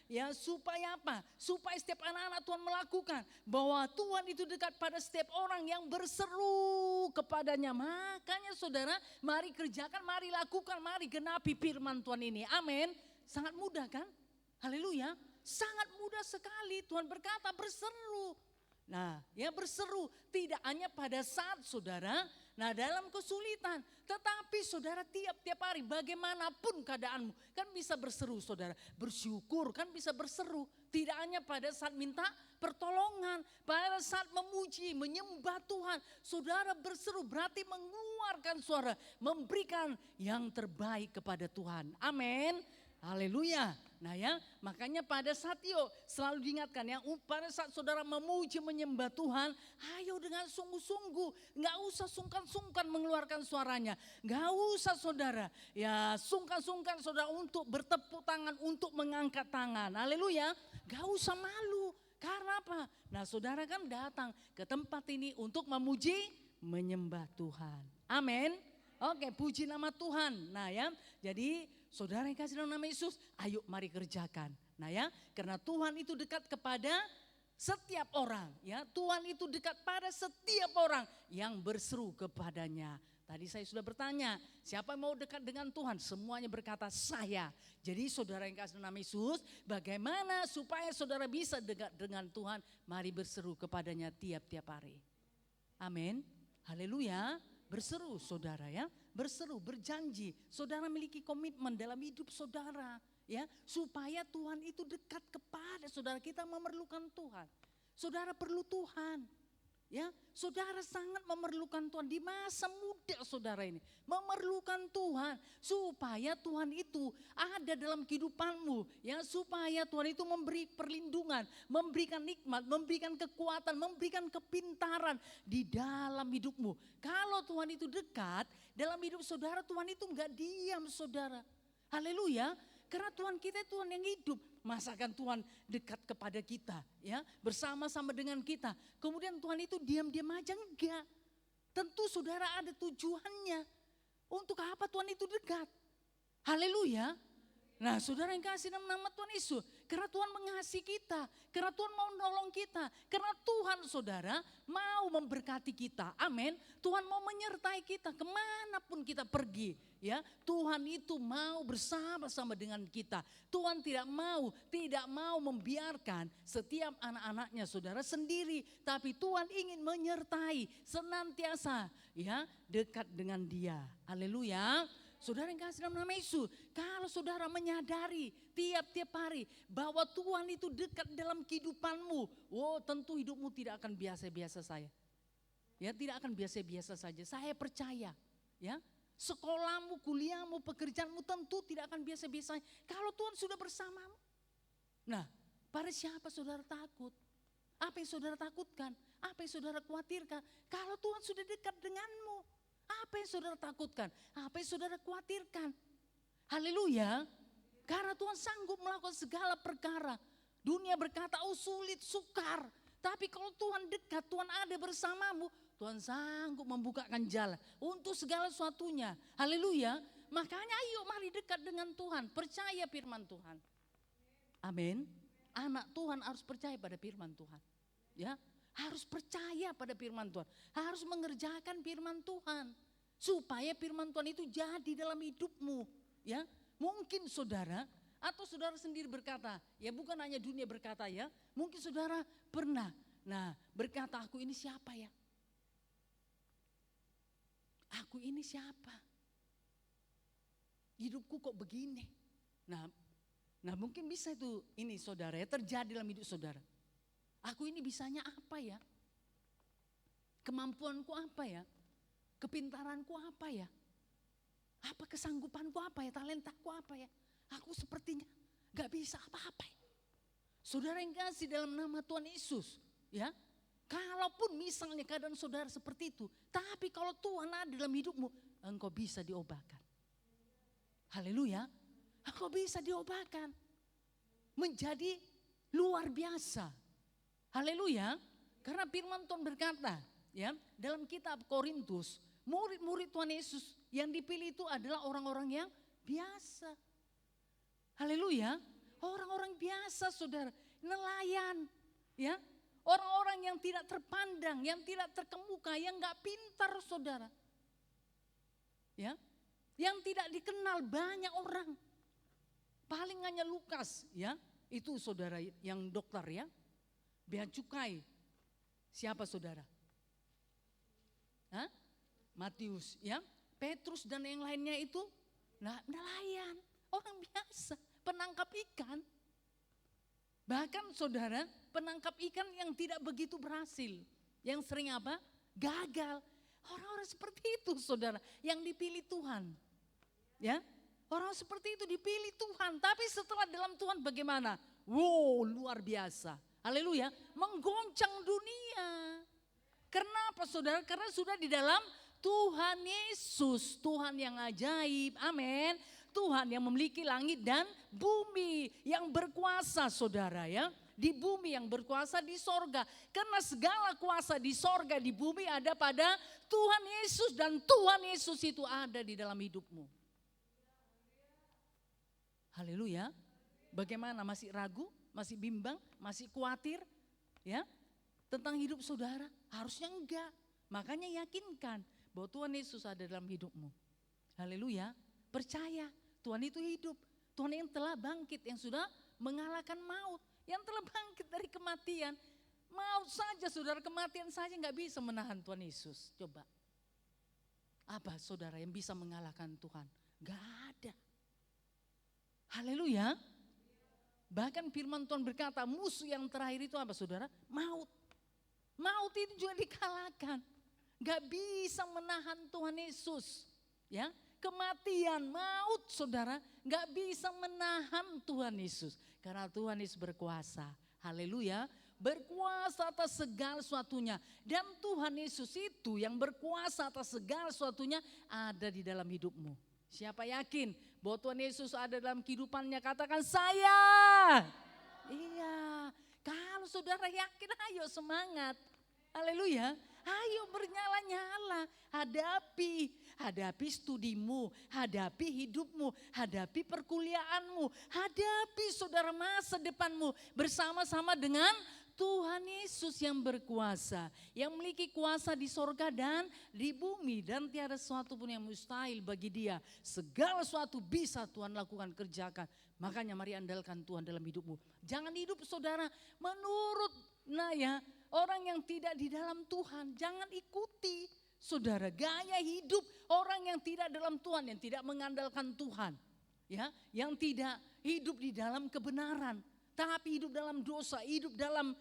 ya supaya apa? Supaya setiap anak-anak Tuhan melakukan bahwa Tuhan itu dekat pada setiap orang yang berseru kepadanya. Makanya saudara, mari kerjakan, mari lakukan, mari genapi firman Tuhan ini. Amin. Sangat mudah kan? Haleluya. Sangat mudah sekali. Tuhan berkata berseru. Nah ya berseru tidak hanya pada saat saudara, nah dalam kesulitan. Tetapi saudara tiap-tiap hari bagaimanapun keadaanmu kan bisa berseru saudara. Bersyukur kan bisa berseru. Tidak hanya pada saat minta pertolongan, pada saat memuji, menyembah Tuhan. Saudara berseru berarti mengeluarkan suara, memberikan yang terbaik kepada Tuhan. Amin. Haleluya. Nah ya, makanya pada saat selalu diingatkan ya, pada saat saudara memuji menyembah Tuhan, ayo dengan sungguh-sungguh, nggak usah sungkan-sungkan mengeluarkan suaranya, nggak usah saudara, ya sungkan-sungkan saudara untuk bertepuk tangan, untuk mengangkat tangan, haleluya, nggak usah malu, karena apa? Nah saudara kan datang ke tempat ini untuk memuji menyembah Tuhan, amin. Oke, puji nama Tuhan. Nah ya, jadi saudara yang kasih dalam nama Yesus, ayo mari kerjakan. Nah ya, karena Tuhan itu dekat kepada setiap orang. Ya, Tuhan itu dekat pada setiap orang yang berseru kepadanya. Tadi saya sudah bertanya, siapa yang mau dekat dengan Tuhan? Semuanya berkata saya. Jadi saudara yang kasih dalam nama Yesus, bagaimana supaya saudara bisa dekat dengan Tuhan? Mari berseru kepadanya tiap-tiap hari. Amin. Haleluya. Berseru saudara ya, berseru, berjanji. Saudara miliki komitmen dalam hidup saudara ya, supaya Tuhan itu dekat kepada saudara. Kita memerlukan Tuhan. Saudara perlu Tuhan. Ya, saudara sangat memerlukan Tuhan di masa muda saudara ini. Memerlukan Tuhan supaya Tuhan itu ada dalam kehidupanmu. Ya, supaya Tuhan itu memberi perlindungan, memberikan nikmat, memberikan kekuatan, memberikan kepintaran di dalam hidupmu. Kalau Tuhan itu dekat dalam hidup saudara, Tuhan itu enggak diam saudara. Haleluya. Karena Tuhan kita Tuhan yang hidup. Masakan Tuhan dekat kepada kita ya, bersama-sama dengan kita. Kemudian Tuhan itu diam-diam aja, enggak. Tentu saudara ada tujuannya. Untuk apa Tuhan itu dekat? Haleluya. Nah saudara yang kasih nama Tuhan Yesus, karena Tuhan mengasihi kita, karena Tuhan mau nolong kita, karena Tuhan saudara mau memberkati kita, amin. Tuhan mau menyertai kita kemanapun kita pergi, ya. Tuhan itu mau bersama-sama dengan kita. Tuhan tidak mau membiarkan setiap anak-anaknya saudara sendiri, tapi Tuhan ingin menyertai senantiasa, ya, dekat dengan Dia. Haleluya. Saudara yang kasih dalam nama Yesus, kalau saudara menyadari tiap-tiap hari bahwa Tuhan itu dekat dalam kehidupanmu, tentu hidupmu tidak akan biasa-biasa saja. Ya, tidak akan biasa-biasa saja. Saya percaya, ya. Sekolahmu, kuliahmu, pekerjaanmu tentu tidak akan biasa-biasa. Kalau Tuhan sudah bersamamu. Nah, pada siapa saudara takut? Apa yang saudara takutkan? Apa yang saudara khawatirkan? Kalau Tuhan sudah dekat denganmu. Apa yang saudara takutkan? Apa yang saudara khawatirkan? Haleluya. Karena Tuhan sanggup melakukan segala perkara. Dunia berkata, oh sulit, sukar. Tapi kalau Tuhan dekat, Tuhan ada bersamamu. Tuhan sanggup membukakan jalan untuk segala sesuatunya. Haleluya. Makanya ayo mari dekat dengan Tuhan. Percaya firman Tuhan. Amin. Anak Tuhan harus percaya pada firman Tuhan. Ya. Harus percaya pada firman Tuhan. Harus mengerjakan firman Tuhan. Supaya firman Tuhan itu jadi dalam hidupmu. Ya, mungkin saudara atau saudara sendiri berkata. Ya bukan hanya dunia berkata ya. Mungkin saudara pernah. Nah berkata aku ini siapa ya? Aku ini siapa? Hidupku kok begini? Nah mungkin bisa itu ini saudara ya terjadi dalam hidup saudara. Aku ini bisanya apa ya? Kemampuanku apa ya? Kepintaranku apa ya? Apa kesanggupanku apa ya? Talentaku apa ya? Aku sepertinya gak bisa apa-apa ya. Saudara yang kasih dalam nama Tuhan Yesus. Ya, kalaupun misalnya keadaan saudara seperti itu. Tapi kalau Tuhan ada dalam hidupmu. Engkau bisa diobatkan. Haleluya. Engkau bisa diobatkan. Menjadi Luar biasa. Haleluya. Karena firman Tuhan berkata, ya, dalam kitab Korintus, murid-murid Tuhan Yesus yang dipilih itu adalah orang-orang yang biasa. Haleluya. Orang-orang biasa, saudara, nelayan, ya. Orang-orang yang tidak terpandang, yang tidak terkemuka, yang enggak pintar, saudara. Ya. Yang tidak dikenal banyak orang. Paling hanya Lukas, ya. Itu saudara yang dokter, ya. Bea cukai. Siapa saudara? Hah? Matius, ya. Petrus dan yang lainnya itu nelayan, orang biasa, penangkap ikan. Bahkan saudara, penangkap ikan yang tidak begitu berhasil. Yang sering apa? Gagal. Orang-orang seperti itu saudara, yang dipilih Tuhan. Ya, orang seperti itu dipilih Tuhan. Tapi setelah dalam Tuhan bagaimana? Wow, luar biasa. Haleluya, menggoncang dunia. Kenapa saudara? Karena sudah di dalam Tuhan Yesus, Tuhan yang ajaib, amin. Tuhan yang memiliki langit dan bumi, yang berkuasa saudara, ya. Di bumi, yang berkuasa di sorga. Karena segala kuasa di sorga, di bumi ada pada Tuhan Yesus. Dan Tuhan Yesus itu ada di dalam hidupmu. Haleluya. Bagaimana, masih ragu, masih bimbang, masih khawatir, ya, tentang hidup saudara? Harusnya enggak. Makanya yakinkan bahwa Tuhan Yesus ada dalam hidupmu. Haleluya. Percaya Tuhan itu hidup. Tuhan yang telah bangkit, yang sudah mengalahkan maut, yang telah bangkit dari kematian. Maut saja saudara, kematian saja nggak bisa menahan Tuhan Yesus. Coba. Apa saudara yang bisa mengalahkan Tuhan? Gak ada. Haleluya. Bahkan firman Tuhan berkata, musuh yang terakhir itu apa saudara? Maut. Maut itu juga dikalahkan. Gak bisa menahan Tuhan Yesus. Ya, kematian, maut saudara, gak bisa menahan Tuhan Yesus. Karena Tuhan Yesus berkuasa. Haleluya. Berkuasa atas segala sesuatunya. Dan Tuhan Yesus itu yang berkuasa atas segala sesuatunya ada di dalam hidupmu. Siapa yakin bahwa Tuhan Yesus ada dalam kehidupannya? Katakan saya. Iya. Kalau saudara yakin, ayo semangat. Haleluya. Ayo bernyala-nyala. Hadapi studimu. Hadapi hidupmu. Hadapi perkuliahanmu. Hadapi saudara masa depanmu. Bersama-sama dengan Tuhan Yesus yang berkuasa, yang memiliki kuasa di sorga dan di bumi, dan tiada sesuatu pun yang mustahil bagi Dia. Segala sesuatu bisa Tuhan lakukan, kerjakan. Makanya mari andalkan Tuhan dalam hidupmu. Jangan hidup saudara menurut orang yang tidak di dalam Tuhan. Jangan ikuti saudara gaya hidup orang yang tidak dalam Tuhan, yang tidak mengandalkan Tuhan, ya, yang tidak hidup di dalam kebenaran, tapi hidup dalam dosa, hidup dalam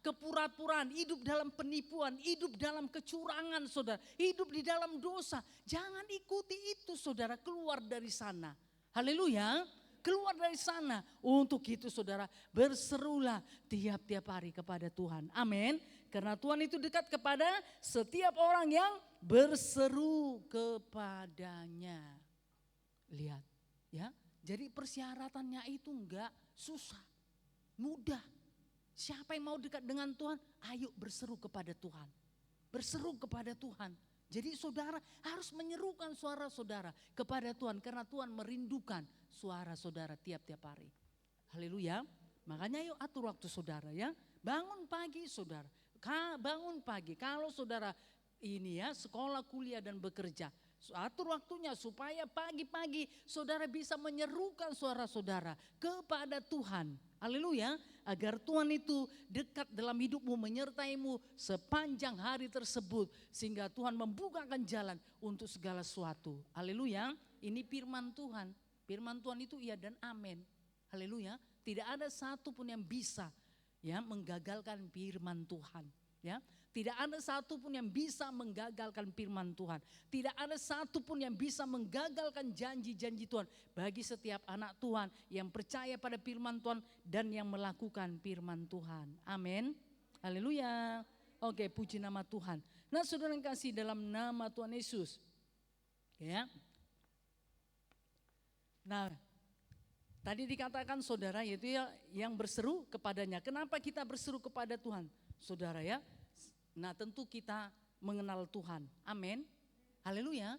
kepura-puraan, hidup dalam penipuan, hidup dalam kecurangan saudara, hidup di dalam dosa. Jangan ikuti itu saudara, keluar dari sana. Haleluya, keluar dari sana. Untuk itu saudara, berserulah tiap-tiap hari kepada Tuhan. Amin. Karena Tuhan itu dekat kepada setiap orang yang berseru kepadanya. Lihat ya, jadi persyaratannya itu enggak susah, mudah. Siapa yang mau dekat dengan Tuhan, ayo berseru kepada Tuhan. Berseru kepada Tuhan. Jadi saudara harus menyerukan suara saudara kepada Tuhan. Karena Tuhan merindukan suara saudara tiap-tiap hari. Haleluya. Makanya yuk atur waktu saudara ya. Bangun pagi saudara. Bangun pagi. Kalau saudara ini ya sekolah, kuliah dan bekerja. Atur waktunya supaya pagi-pagi saudara bisa menyerukan suara saudara kepada Tuhan. Haleluya. Agar Tuhan itu dekat dalam hidupmu, menyertaimu sepanjang hari tersebut. Sehingga Tuhan membukakan jalan untuk segala sesuatu. Haleluya. Ini firman Tuhan. Firman Tuhan itu iya dan amin. Haleluya. Tidak ada satu pun yang bisa ya menggagalkan firman Tuhan. Ya, tidak ada satu pun yang bisa menggagalkan firman Tuhan. Tidak ada satu pun yang bisa menggagalkan janji-janji Tuhan bagi setiap anak Tuhan yang percaya pada firman Tuhan dan yang melakukan firman Tuhan. Amin. Haleluya. Oke, puji nama Tuhan. Nah, saudara yang kasih dalam nama Tuhan Yesus. Ya. Nah, Tadi dikatakan saudara yaitu ya yang berseru kepadanya. Kenapa kita berseru kepada Tuhan? Saudara ya. Nah tentu kita mengenal Tuhan. Amin. Haleluya.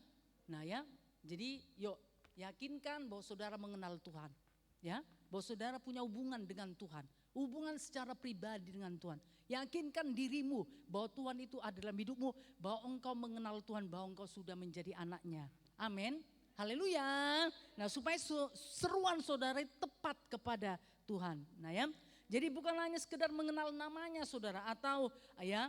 Nah ya, jadi yuk yakinkan bahwa saudara mengenal Tuhan. Ya, bahwa saudara punya hubungan dengan Tuhan. Hubungan secara pribadi dengan Tuhan. Yakinkan dirimu bahwa Tuhan itu adalah hidupmu. Bahwa engkau mengenal Tuhan, bahwa engkau sudah menjadi anaknya. Amin. Haleluya. Nah supaya seruan saudara tepat kepada Tuhan. Nah ya, jadi bukan hanya sekedar mengenal namanya saudara atau ya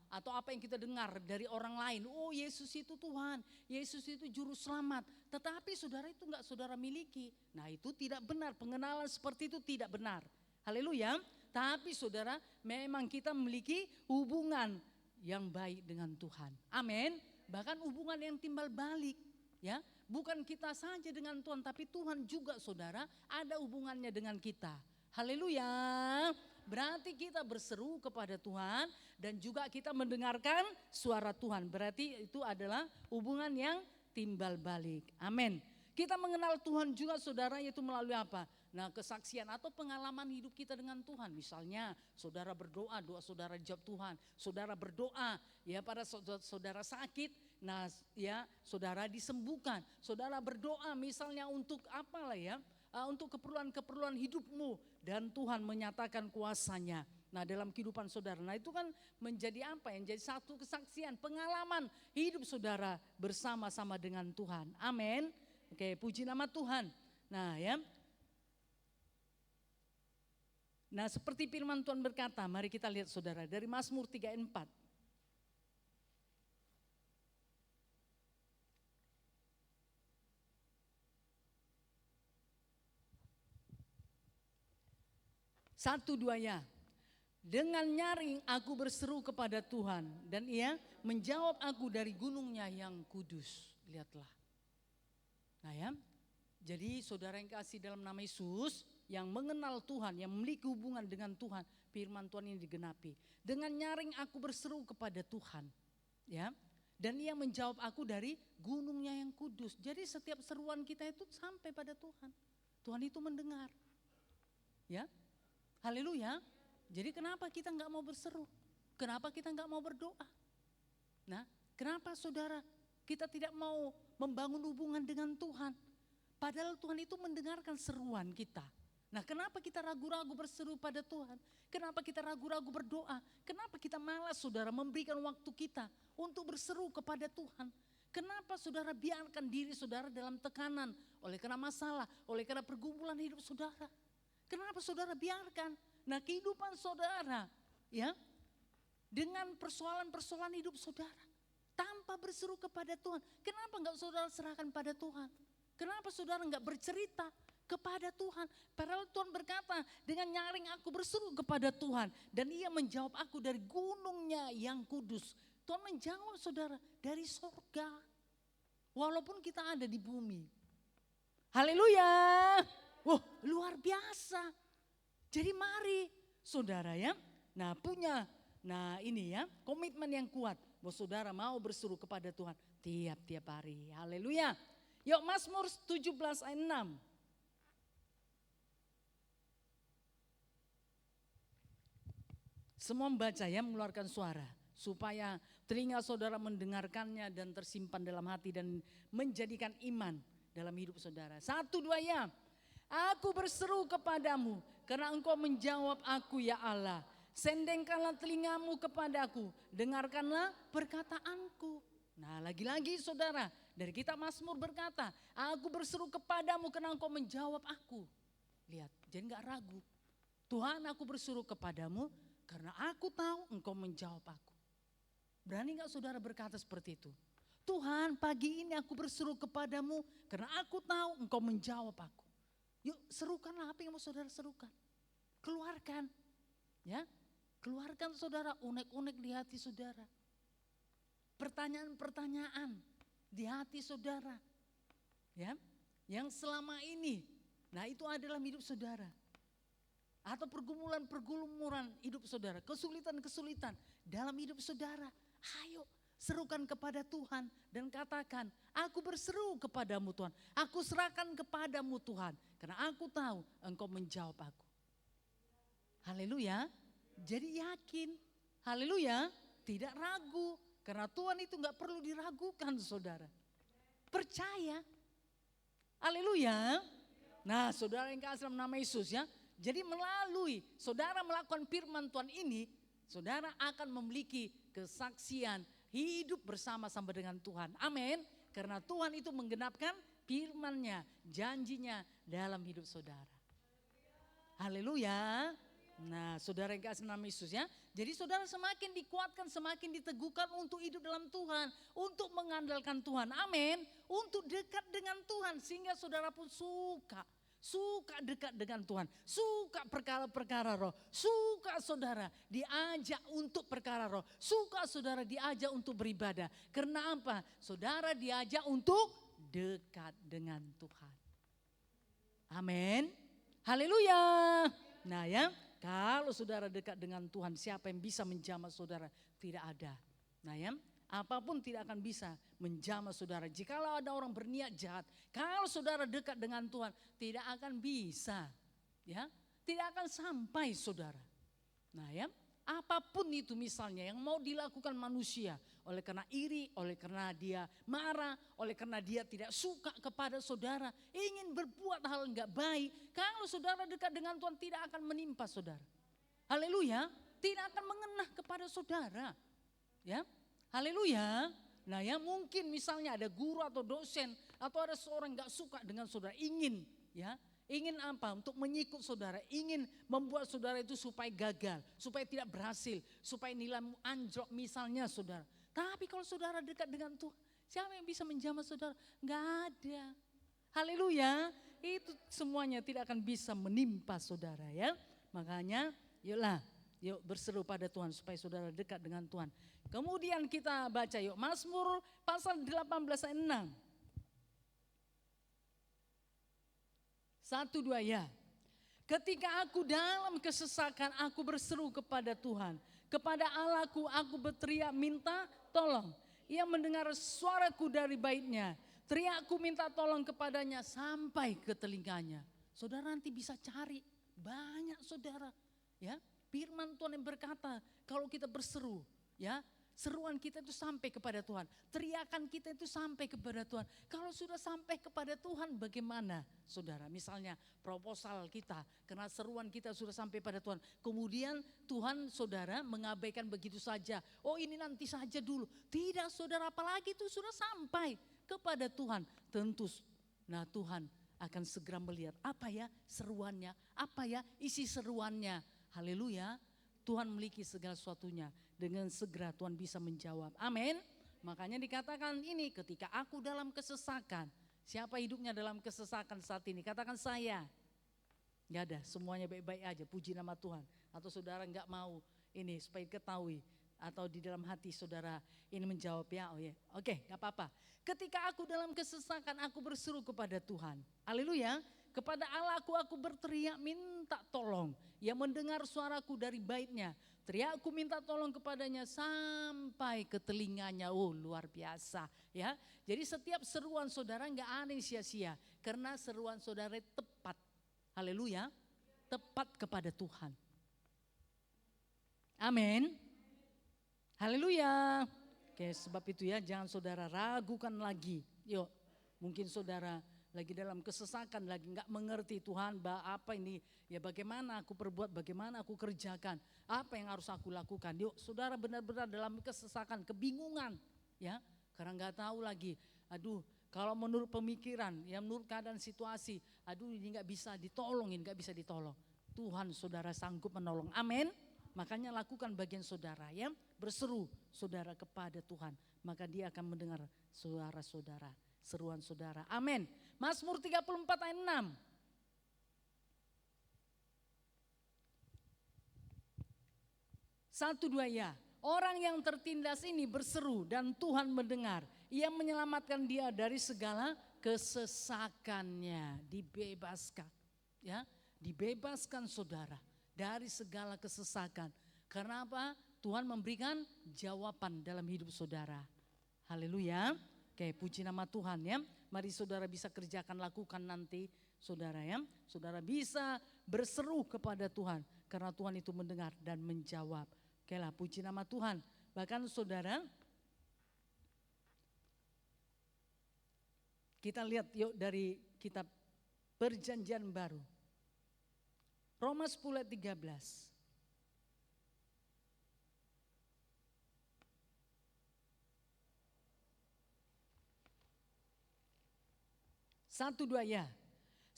atau apa yang kita dengar dari orang lain. Oh Yesus itu Tuhan, Yesus itu juru selamat. Tetapi saudara itu enggak saudara miliki. Nah itu tidak benar, pengenalan seperti itu tidak benar. Haleluya. Tapi saudara memang kita memiliki hubungan yang baik dengan Tuhan. Amin. Bahkan hubungan yang timbal balik. Ya, bukan kita saja dengan Tuhan, tapi Tuhan juga saudara ada hubungannya dengan kita. Haleluya. Berarti kita berseru kepada Tuhan dan juga kita mendengarkan suara Tuhan. Berarti itu adalah hubungan yang timbal balik. Amin. Kita mengenal Tuhan juga saudara yaitu melalui apa? Nah kesaksian atau pengalaman hidup kita dengan Tuhan. Misalnya saudara berdoa, doa saudara dijawab Tuhan. Saudara berdoa ya pada saudara sakit, nah ya saudara disembuhkan. Saudara berdoa misalnya untuk apalah ya, untuk keperluan-keperluan hidupmu. Dan Tuhan menyatakan kuasanya. Nah dalam kehidupan saudara, nah itu kan menjadi apa ya, menjadi satu kesaksian, pengalaman hidup saudara bersama-sama dengan Tuhan. Amin. Oke, puji nama Tuhan. Nah ya. Nah seperti firman Tuhan berkata, mari kita lihat saudara dari Mazmur 3 ayat 4. Satu dua ya. Dengan nyaring aku berseru kepada Tuhan dan ia menjawab aku dari gunungnya yang kudus. Lihatlah. Nah ya, jadi saudara yang kasih dalam nama Yesus, yang mengenal Tuhan, yang memiliki hubungan dengan Tuhan, firman Tuhan ini digenapi. Dengan nyaring aku berseru kepada Tuhan, ya, dan ia menjawab aku dari gunungnya yang kudus. Jadi setiap seruan kita itu sampai pada Tuhan. Tuhan itu mendengar, ya, haleluya. Jadi kenapa kita nggak mau berseru? Kenapa kita nggak mau berdoa? Nah, kenapa saudara kita tidak mau membangun hubungan dengan Tuhan? Padahal Tuhan itu mendengarkan seruan kita. Nah kenapa kita ragu-ragu berseru pada Tuhan? Kenapa kita ragu-ragu berdoa? Kenapa kita malas saudara memberikan waktu kita untuk berseru kepada Tuhan? Kenapa saudara biarkan diri saudara dalam tekanan oleh karena masalah, oleh karena pergumulan hidup saudara? Kenapa saudara biarkan? Nah kehidupan saudara ya dengan persoalan-persoalan hidup saudara tanpa berseru kepada Tuhan. Kenapa enggak saudara serahkan pada Tuhan? Kenapa saudara enggak bercerita kepada Tuhan? Padahal Tuhan berkata, dengan nyaring aku berseru kepada Tuhan dan ia menjawab aku dari gunungnya yang kudus. Tuhan menjawab saudara dari surga. Walaupun kita ada di bumi. Haleluya. Wah, luar biasa. Jadi mari saudara ya. Nah ini ya komitmen yang kuat. Bahwa saudara mau berseru kepada Tuhan tiap-tiap hari. Haleluya. Yuk Mazmur 17 ayat 6. Semua membaca ya, mengeluarkan suara. Supaya telinga saudara mendengarkannya dan tersimpan dalam hati dan menjadikan iman dalam hidup saudara. 1, 2 ya. Aku berseru kepadamu karena engkau menjawab aku ya Allah. Sendengkanlah telingamu kepadaku, dengarkanlah perkataanku. Nah lagi-lagi saudara, dari kitab Mazmur berkata, aku berseru kepadamu karena engkau menjawab aku. Lihat, jadi gak ragu. Tuhan aku berseru kepadamu karena aku tahu engkau menjawab aku. Berani gak saudara berkata seperti itu? Tuhan pagi ini aku berseru kepadamu karena aku tahu engkau menjawab aku. Yuk serukanlah apa yang mau saudara serukan. Keluarkan. Ya, keluarkan saudara unek-unek di hati saudara. Pertanyaan-pertanyaan di hati saudara. Ya, yang selama ini, nah itu adalah hidup saudara. Atau pergumulan-pergumulan hidup saudara, kesulitan-kesulitan dalam hidup saudara. Ayo serukan kepada Tuhan dan katakan, aku berseru kepadamu Tuhan, aku serahkan kepadamu Tuhan, karena aku tahu Engkau menjawab aku. Haleluya, jadi yakin, haleluya, tidak ragu, karena Tuhan itu gak perlu diragukan saudara. Percaya, haleluya. Nah saudara yang kasih dalam nama Yesus ya, jadi melalui saudara melakukan firman Tuhan ini, saudara akan memiliki kesaksian hidup bersama-sama dengan Tuhan. Amin. Karena Tuhan itu menggenapkan firman-Nya, janjinya dalam hidup saudara. Haleluya. Nah saudara yang kasih nama Yesus ya. Jadi saudara semakin dikuatkan, semakin diteguhkan untuk hidup dalam Tuhan. Untuk mengandalkan Tuhan. Amin. Untuk dekat dengan Tuhan. Sehingga saudara pun suka dekat dengan Tuhan, suka perkara-perkara roh, suka saudara diajak untuk perkara roh, suka saudara diajak untuk beribadah. Karena apa? Saudara diajak untuk dekat dengan Tuhan. Amin. Haleluya. Nah ya, kalau saudara dekat dengan Tuhan, siapa yang bisa menjamah saudara? Tidak ada. Nah ya, apapun tidak akan bisa menjamah saudara. Jikalau ada orang berniat jahat, kalau saudara dekat dengan Tuhan, tidak akan bisa, ya, tidak akan sampai saudara. Nah ya, apapun itu misalnya yang mau dilakukan manusia, oleh karena iri, oleh karena dia marah, oleh karena dia tidak suka kepada saudara, ingin berbuat hal enggak baik, kalau saudara dekat dengan Tuhan tidak akan menimpa saudara. Haleluya, tidak akan mengenah kepada saudara, ya. Haleluya. Nah ya mungkin misalnya ada guru atau dosen atau ada seorang gak suka dengan saudara, ingin apa? Untuk mengikut saudara, ingin membuat saudara itu supaya gagal, supaya tidak berhasil, supaya nilaimu anjlok misalnya saudara. Tapi kalau saudara dekat dengan Tuhan, siapa yang bisa menjamah saudara? Gak ada. Haleluya. Itu semuanya tidak akan bisa menimpa saudara ya. Makanya yuk berseru pada Tuhan supaya saudara dekat dengan Tuhan. Kemudian kita baca yuk Mazmur pasal 18 ayat 6. 1, 2 ya. Ketika aku dalam kesesakan aku berseru kepada Tuhan. Kepada Allahku aku berteriak minta tolong. Ia mendengar suaraku dari baitnya. Teriakku minta tolong kepadanya sampai ke telinganya. Saudara nanti bisa cari banyak saudara ya. Firman Tuhan yang berkata kalau kita berseru ya, seruan kita itu sampai kepada Tuhan, teriakan kita itu sampai kepada Tuhan. Kalau sudah sampai kepada Tuhan bagaimana saudara? Misalnya proposal kita, karena seruan kita sudah sampai pada Tuhan. Kemudian Tuhan saudara mengabaikan begitu saja. Oh ini nanti saja dulu. Tidak saudara, apalagi itu sudah sampai kepada Tuhan. Tentu nah Tuhan akan segera melihat apa ya seruannya, apa ya isi seruannya. Haleluya, Tuhan memiliki segala sesuatunya. Dengan segera Tuhan bisa menjawab. Amin. Makanya dikatakan ini, ketika aku dalam kesesakan. Siapa hidupnya dalam kesesakan saat ini? Katakan saya. Gak ada, semuanya baik-baik aja, puji nama Tuhan. Atau saudara gak mau ini supaya ketahui. Atau di dalam hati saudara ini menjawab ya, oh ya. Oke, gak apa-apa. Ketika aku dalam kesesakan aku berseru kepada Tuhan. Haleluya. Kepada Allahku aku berteriak minta tolong. Ia mendengar suaraku dari baitnya. Teriakku minta tolong kepadanya sampai ke telinganya. Oh luar biasa ya. Jadi setiap seruan saudara gak ada yang sia-sia. Karena seruan saudara tepat. Haleluya. Tepat kepada Tuhan. Amin. Haleluya. Oke, sebab itu ya jangan saudara ragukan lagi. Yuk, mungkin saudara lagi dalam kesesakan, lagi nggak mengerti Tuhan, apa ini, ya bagaimana aku perbuat, bagaimana aku kerjakan, apa yang harus aku lakukan. Yuk saudara benar-benar dalam kesesakan, kebingungan ya, karena nggak tahu lagi, aduh kalau menurut pemikiran, ya menurut keadaan situasi, aduh ini nggak bisa ditolongin, nggak bisa ditolong. Tuhan saudara sanggup menolong, amin. Makanya lakukan bagian saudara ya, berseru saudara kepada Tuhan, maka dia akan mendengar suara saudara, seruan saudara, amin. Mazmur 34 ayat 6. Satu dua ya. Orang yang tertindas ini berseru dan Tuhan mendengar. Ia menyelamatkan dia dari segala kesesakannya, dibebaskan. Ya, dibebaskan saudara dari segala kesesakan. Karena apa? Tuhan memberikan jawaban dalam hidup saudara. Haleluya. Oke, puji nama Tuhan ya. Mari saudara bisa kerjakan, lakukan nanti saudara ya. Saudara bisa berseru kepada Tuhan karena Tuhan itu mendengar dan menjawab. Oke lah, puji nama Tuhan. Bahkan saudara, kita lihat yuk dari kitab Perjanjian Baru. Roma 10 ayat 13. Satu dua ya.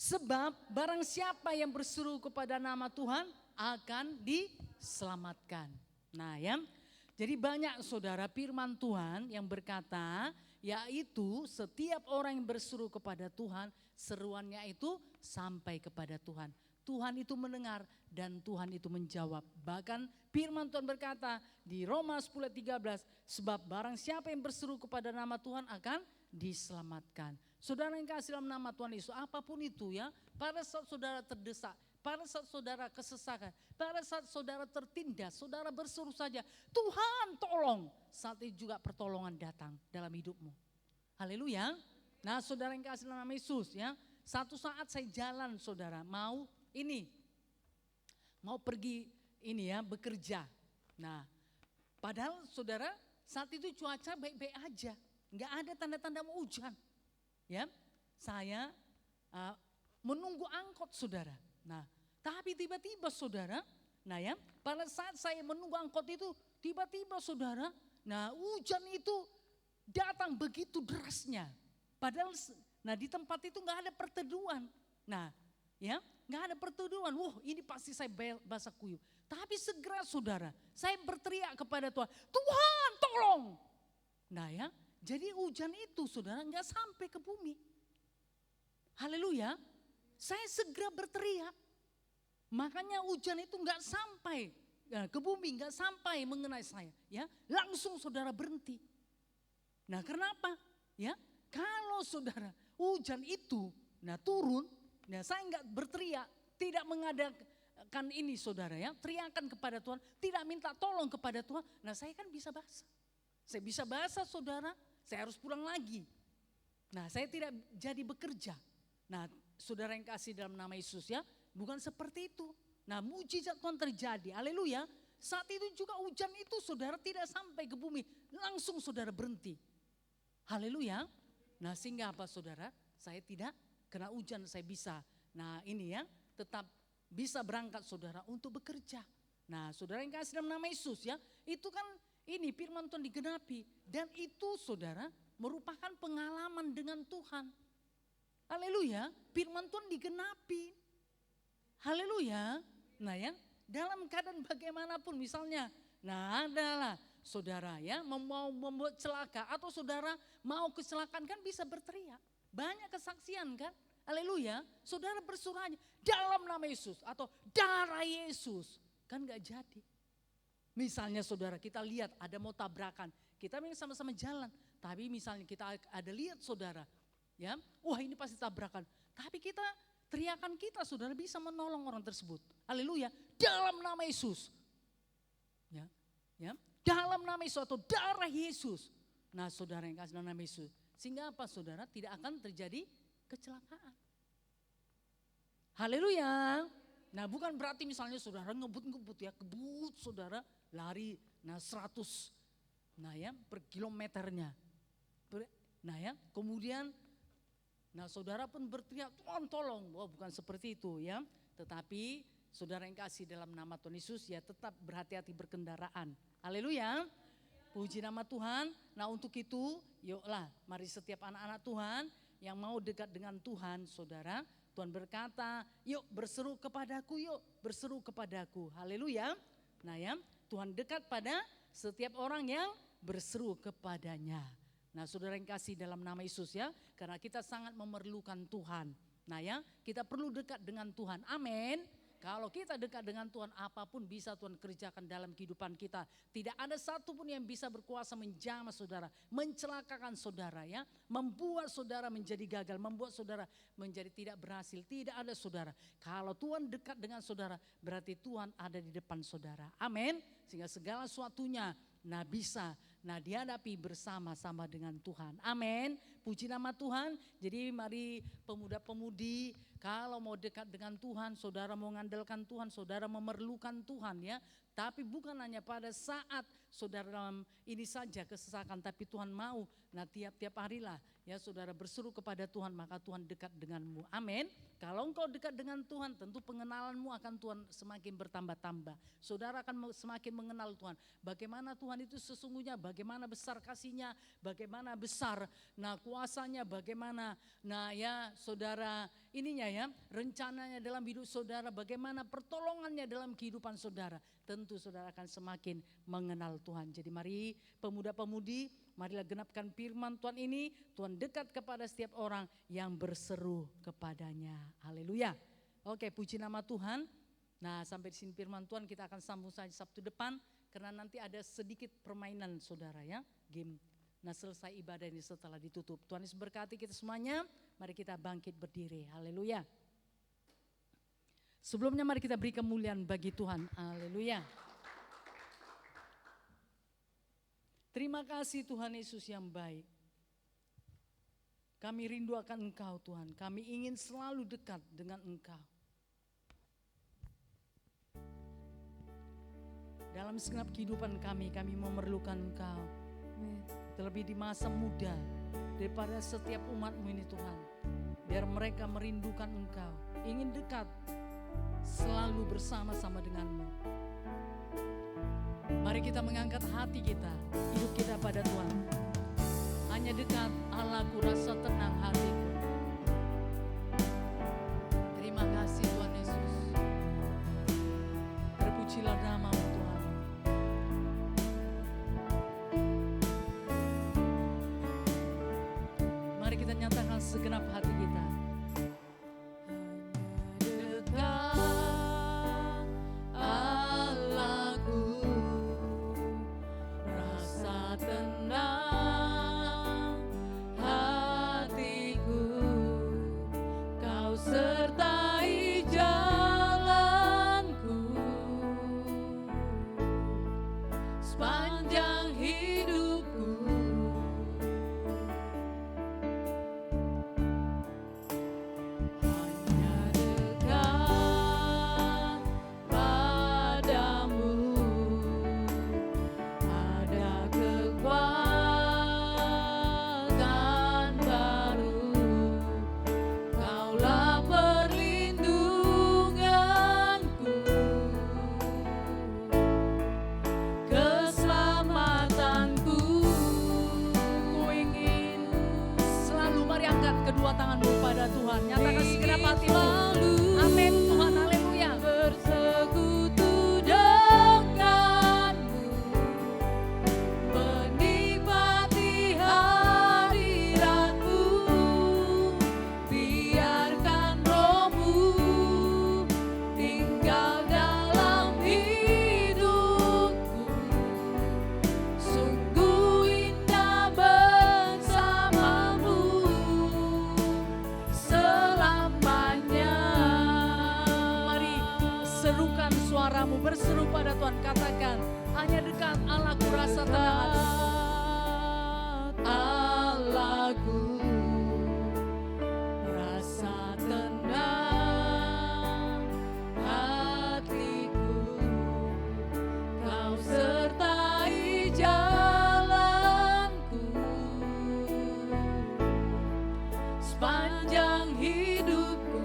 Sebab barang siapa yang berseru kepada nama Tuhan akan diselamatkan. Nah ya, jadi banyak saudara firman Tuhan yang berkata, yaitu setiap orang yang berseru kepada Tuhan, seruannya itu sampai kepada Tuhan. Tuhan itu mendengar dan Tuhan itu menjawab. Bahkan firman Tuhan berkata di Roma 10:13, sebab barang siapa yang berseru kepada nama Tuhan akan diselamatkan. Saudara yang kasih dalam nama Tuhan Yesus, apapun itu ya, pada saat saudara terdesak, pada saat saudara kesesakan, pada saat saudara tertindas, saudara berseru saja, Tuhan tolong. Saat itu juga pertolongan datang dalam hidupmu. Haleluya. Nah saudara yang kasih dalam nama Yesus ya, satu saat saya jalan saudara, mau pergi ini ya, bekerja. Nah padahal saudara saat itu cuaca baik-baik aja, nggak ada tanda-tanda mau hujan. Ya, saya menunggu angkot saudara. Nah, tapi tiba-tiba saudara, nah ya, pada saat saya menunggu angkot itu, tiba-tiba saudara, nah hujan itu datang begitu derasnya. Padahal, nah di tempat itu nggak ada perteduhan. Nah, ya, nggak ada perteduhan. Wah, ini pasti saya basah kuyup. Tapi segera saudara, saya berteriak kepada Tuhan, Tuhan tolong. Nah ya. Jadi hujan itu saudara nggak sampai ke bumi. Haleluya. Saya segera berteriak. Makanya hujan itu nggak sampai ke bumi, nggak sampai mengenai saya. Ya, langsung saudara berhenti. Nah kenapa? Ya, kalau saudara hujan itu, nah turun, nah saya nggak berteriak, tidak mengadakan ini saudara ya, teriakan kepada Tuhan, tidak minta tolong kepada Tuhan. Nah saya kan bisa basah. Saya bisa basah saudara. Saya harus pulang lagi. Nah saya tidak jadi bekerja. Nah saudara yang kasih dalam nama Yesus ya, bukan seperti itu. Nah mujizat Tuhan terjadi, haleluya. Saat itu juga hujan itu saudara tidak sampai ke bumi, langsung saudara berhenti. Haleluya. Nah sehingga apa saudara, saya tidak kena hujan, saya bisa. Nah ini ya, tetap bisa berangkat saudara untuk bekerja. Nah saudara yang kasih dalam nama Yesus ya, itu kan ini firman Tuhan digenapi. Dan itu saudara merupakan pengalaman dengan Tuhan. Haleluya, firman Tuhan digenapi. Haleluya. Nah ya, dalam keadaan bagaimanapun misalnya, nah adalah saudara ya mau membuat celaka atau saudara mau kecelakaan kan bisa berteriak. Banyak kesaksian kan. Haleluya, saudara bersuara dalam nama Yesus atau darah Yesus. Kan gak jadi. Misalnya saudara kita lihat ada mau tabrakan, kita memang sama-sama jalan. Tapi misalnya kita ada lihat saudara, ya, wah ini pasti tabrakan. Tapi kita teriakan kita saudara bisa menolong orang tersebut. Haleluya, dalam nama Yesus. Ya, dalam nama Yesus atau darah Yesus. Nah saudara yang kasih dalam nama Yesus. Sehingga apa saudara, tidak akan terjadi kecelakaan. Haleluya. Nah bukan berarti misalnya saudara ngebut ya, kebut saudara lari nah 100 nah ya per kilometernya. Nah ya kemudian nah saudara pun berteriak Tuhan tolong. Wah bukan seperti itu ya. Tetapi saudara yang kasih dalam nama Tuhan Yesus ya tetap berhati-hati berkendaraan. Haleluya. Puji nama Tuhan. Nah untuk itu yuklah mari setiap anak-anak Tuhan yang mau dekat dengan Tuhan saudara. Tuhan berkata, yuk berseru kepadaku, yuk berseru kepadaku. Haleluya. Nah ya, Tuhan dekat pada setiap orang yang berseru kepadanya. Nah saudara yang kasih dalam nama Yesus ya, karena kita sangat memerlukan Tuhan. Nah ya, kita perlu dekat dengan Tuhan. Amin. Kalau kita dekat dengan Tuhan, apapun bisa Tuhan kerjakan dalam kehidupan kita. Tidak ada satupun yang bisa berkuasa menjamah saudara, mencelakakan saudara ya, membuat saudara menjadi gagal, membuat saudara menjadi tidak berhasil. Tidak ada saudara. Kalau Tuhan dekat dengan saudara, berarti Tuhan ada di depan saudara. Amin. Sehingga segala sesuatunya bisa dihadapi bersama-sama dengan Tuhan. Amin. Puji nama Tuhan. Jadi mari pemuda-pemudi, kalau mau dekat dengan Tuhan, saudara mau mengandalkan Tuhan, saudara memerlukan Tuhan ya. Tapi bukan hanya pada saat saudara dalam ini saja kesesakan, tapi Tuhan mau. Tiap-tiap harilah ya saudara berseru kepada Tuhan, maka Tuhan dekat denganmu. Amin. Kalau engkau dekat dengan Tuhan, tentu pengenalanmu akan Tuhan semakin bertambah-tambah. Saudara akan semakin mengenal Tuhan. Bagaimana Tuhan itu sesungguhnya, bagaimana besar kasih-Nya, bagaimana besar kuasanya, bagaimana saudara ininya ya, rencananya dalam hidup saudara, bagaimana pertolongannya dalam kehidupan saudara. Tentu saudara akan semakin mengenal Tuhan. Jadi mari pemuda-pemudi, marilah genapkan firman Tuhan ini. Tuhan dekat kepada setiap orang yang berseru kepadanya. Haleluya. Oke, puji nama Tuhan. Sampai di sini firman Tuhan, kita akan sambung saja Sabtu depan. Karena nanti ada sedikit permainan saudara ya, game. Selesai ibadah ini setelah ditutup. Tuhan Yesus berkati kita semuanya. Mari kita bangkit berdiri. Haleluya. Sebelumnya mari kita beri kemuliaan bagi Tuhan. Haleluya. Terima kasih Tuhan Yesus yang baik. Kami rindu akan Engkau Tuhan. Kami ingin selalu dekat dengan Engkau. Dalam segenap kehidupan kami memerlukan Engkau. Terlebih di masa muda, daripada setiap umat-Mu ini Tuhan. Biar mereka merindukan Engkau. Ingin dekat, selalu bersama-sama denganmu. Mari kita mengangkat hati kita, hidup kita pada Tuhan. Hanya dekat Allahku rasa tenang hatiku. Terima kasih Tuhan Yesus. Terpujilah nama-Mu Tuhan. Mari kita nyatakan segenap hati kita. Berseru pada Tuhan, katakan hanya dekat Allahku rasa tenang hatiku. Allahku rasa tenang hatiku, Kau sertai jalanku sepanjang hidupku.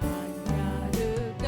Hanya dekat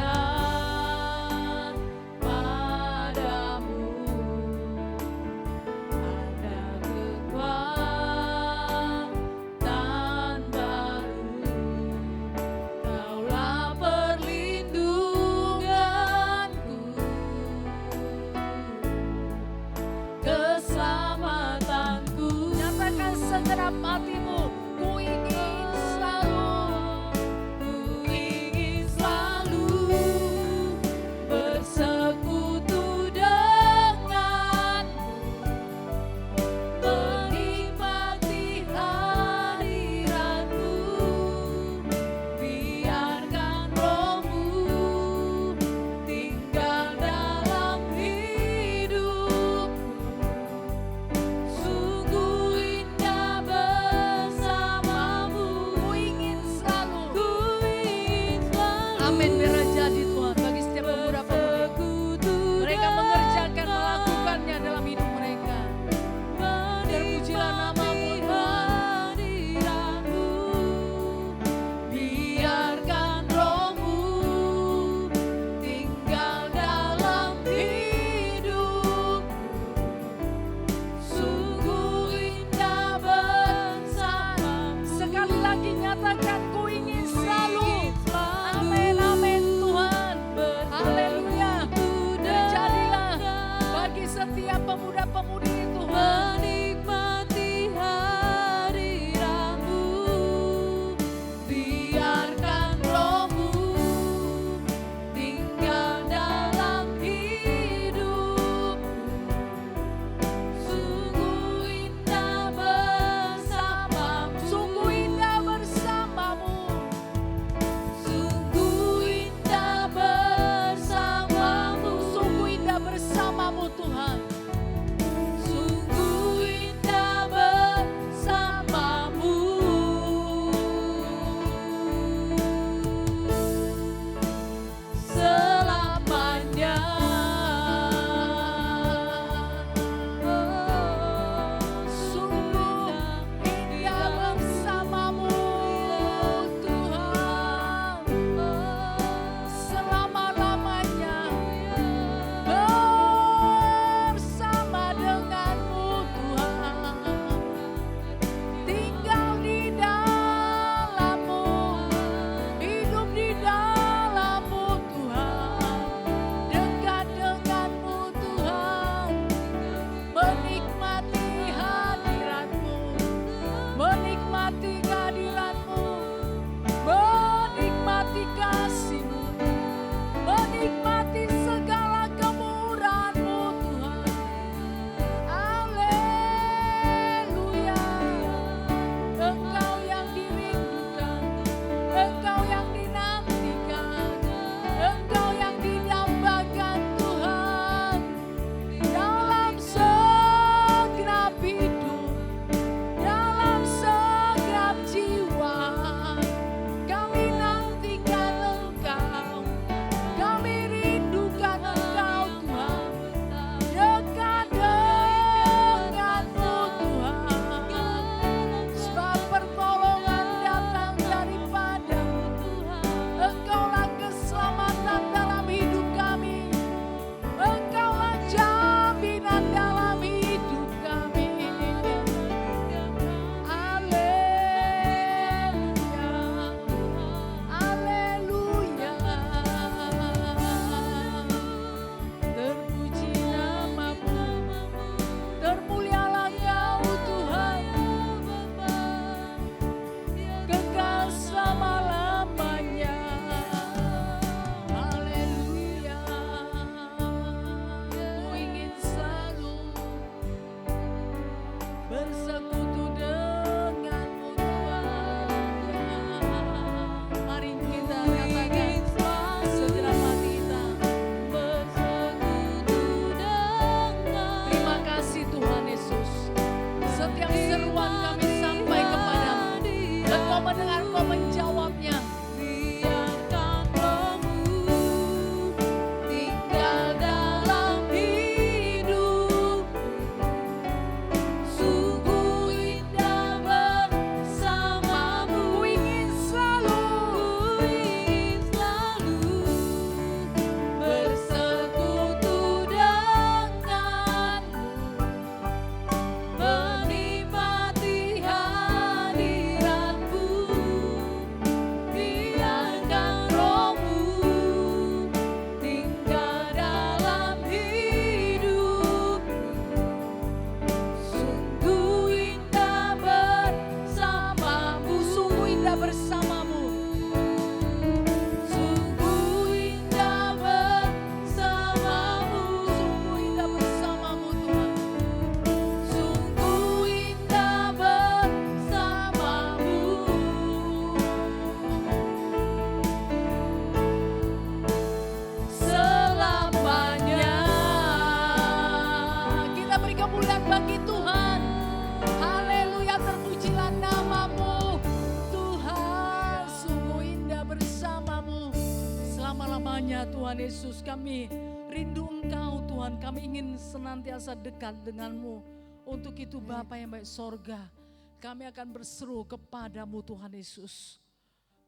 hanya Tuhan Yesus, kami rindu Engkau Tuhan, kami ingin senantiasa dekat denganmu. Untuk itu Bapa yang baik sorga, kami akan berseru kepadamu Tuhan Yesus.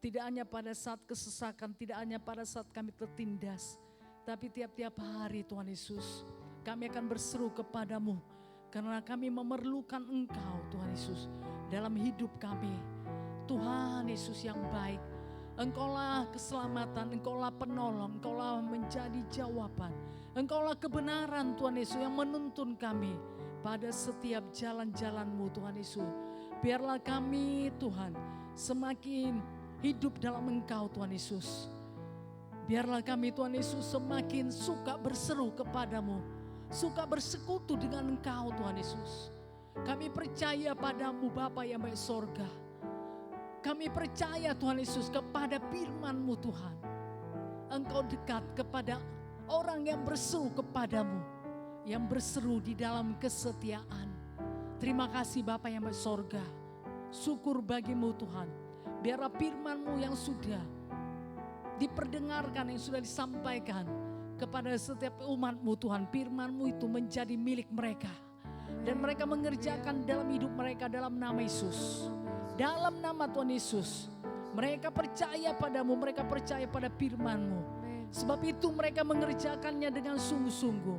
Tidak hanya pada saat kesesakan, tidak hanya pada saat kami tertindas, tapi tiap-tiap hari Tuhan Yesus, kami akan berseru kepadamu. Karena kami memerlukan Engkau Tuhan Yesus dalam hidup kami. Tuhan Yesus yang baik, Engkaulah keselamatan, Engkaulah penolong, Engkaulah menjadi jawaban. Engkaulah kebenaran Tuhan Yesus yang menuntun kami pada setiap jalan-jalan-Mu Tuhan Yesus. Biarlah kami Tuhan semakin hidup dalam Engkau Tuhan Yesus. Biarlah kami Tuhan Yesus semakin suka berseru kepadamu, suka bersekutu dengan Engkau Tuhan Yesus. Kami percaya padamu Bapa yang baik sorga. Kami percaya Tuhan Yesus kepada firman-Mu Tuhan. Engkau dekat kepada orang yang berseru kepadamu, yang berseru di dalam kesetiaan. Terima kasih Bapa yang baik sorga. Syukur bagimu Tuhan. Biarlah firman-Mu yang sudah diperdengarkan, yang sudah disampaikan kepada setiap umat-Mu Tuhan, firman-Mu itu menjadi milik mereka. Dan mereka mengerjakan dalam hidup mereka dalam nama Yesus. Dalam nama Tuhan Yesus, mereka percaya padamu, mereka percaya pada firman-Mu. Sebab itu mereka mengerjakannya dengan sungguh-sungguh.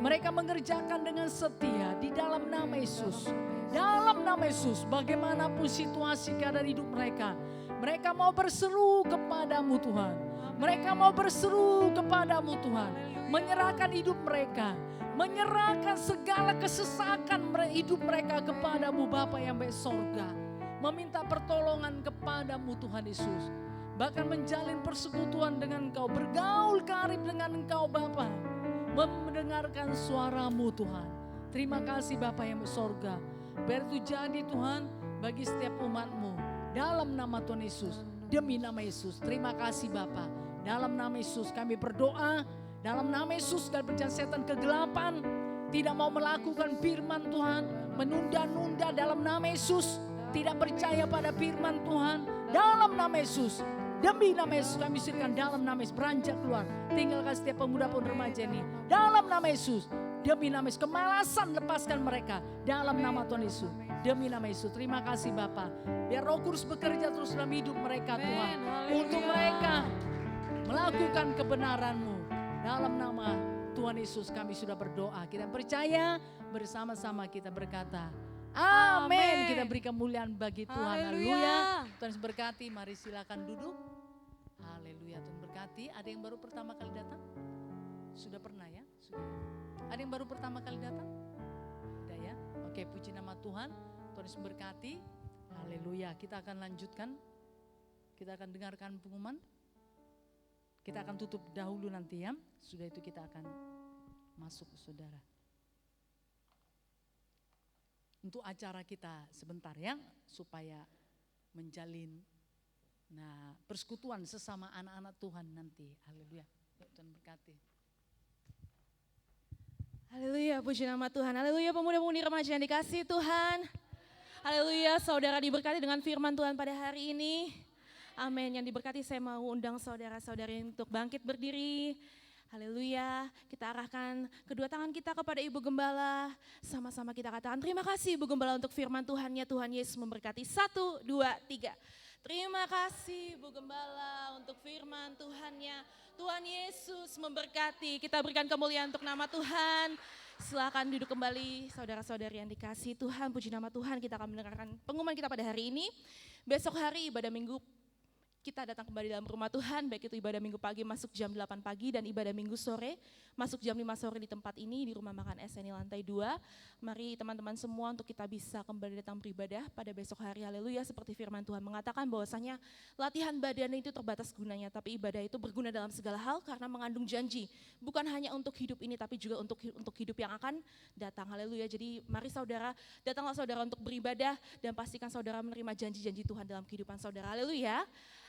Mereka mengerjakan dengan setia di dalam nama Yesus. Dalam nama Yesus, bagaimanapun situasi keadaan hidup mereka, mereka mau berseru kepadamu Tuhan. Mereka mau berseru kepadamu Tuhan. Menyerahkan hidup mereka, menyerahkan segala kesesakan hidup mereka kepadamu Bapa yang baik sorga. Meminta pertolongan kepadamu Tuhan Yesus. Bahkan menjalin persekutuan dengan Engkau, bergaul karib dengan Engkau Bapa. Mendengarkan suaramu Tuhan. Terima kasih Bapa yang bersorga. Biar itu jadi Tuhan bagi setiap umat-Mu. Dalam nama Tuhan Yesus, demi nama Yesus. Terima kasih Bapa. Dalam nama Yesus kami berdoa. Dalam nama Yesus dan berjalan setan kegelapan tidak mau melakukan firman Tuhan, menunda-nunda dalam nama Yesus. Tidak percaya pada firman Tuhan dalam nama Yesus. Demi nama Yesus kami sirkan dalam nama Yesus. Beranjak keluar. Tinggalkan setiap pemuda pun remaja ini. Dalam nama Yesus. Demi nama Yesus. Kemalasan lepaskan mereka. Dalam nama Tuhan Yesus. Demi nama Yesus. Terima kasih Bapa. Biar Roh Kudus bekerja terus dalam hidup mereka Tuhan. Untuk mereka melakukan kebenaran-Mu. Dalam nama Tuhan Yesus kami sudah berdoa. Kita percaya bersama-sama kita berkata. Amin. Kita beri kemuliaan bagi Tuhan. Haleluya. Tuhan berkati. Mari silakan duduk. Haleluya. Tuhan berkati. Ada yang baru pertama kali datang? Sudah pernah ya? Sudah. Ada yang baru pertama kali datang? Ada ya? Oke, puji nama Tuhan. Tuhan berkati. Haleluya. Kita akan lanjutkan. Kita akan dengarkan pengumuman. Kita akan tutup dahulu nanti ya. Sudah itu kita akan masuk saudara. Untuk acara kita sebentar ya, supaya menjalin persekutuan sesama anak-anak Tuhan nanti. Haleluya. Tuhan berkati. Haleluya, puji nama Tuhan. Haleluya, pemuda-pemudi remaja yang dikasihi Tuhan. Haleluya, saudara diberkati dengan firman Tuhan pada hari ini. Amin. Yang diberkati saya mau undang saudara-saudari untuk bangkit berdiri. Haleluya, kita arahkan kedua tangan kita kepada Ibu Gembala. Sama-sama kita katakan terima kasih Ibu Gembala untuk firman Tuhan-Nya. Tuhan Yesus memberkati. 1, 2, 3. Terima kasih Ibu Gembala untuk firman Tuhan-Nya. Tuhan Yesus memberkati. Kita berikan kemuliaan untuk nama Tuhan. Silakan duduk kembali saudara-saudari yang dikasihi Tuhan. Puji nama Tuhan, kita akan mendengarkan pengumuman kita pada hari ini. Besok hari ibadah minggu kita datang kembali dalam rumah Tuhan, baik itu ibadah minggu pagi masuk jam 8 pagi dan ibadah minggu sore masuk jam 5 sore di tempat ini di rumah makan SNI lantai 2. Mari teman-teman semua untuk kita bisa kembali datang beribadah pada besok hari. Haleluya, seperti firman Tuhan mengatakan bahwasanya latihan badan itu terbatas gunanya, tapi ibadah itu berguna dalam segala hal karena mengandung janji. Bukan hanya untuk hidup ini tapi juga untuk hidup yang akan datang. Haleluya, jadi mari saudara, datanglah saudara untuk beribadah dan pastikan saudara menerima janji-janji Tuhan dalam kehidupan saudara. Haleluya.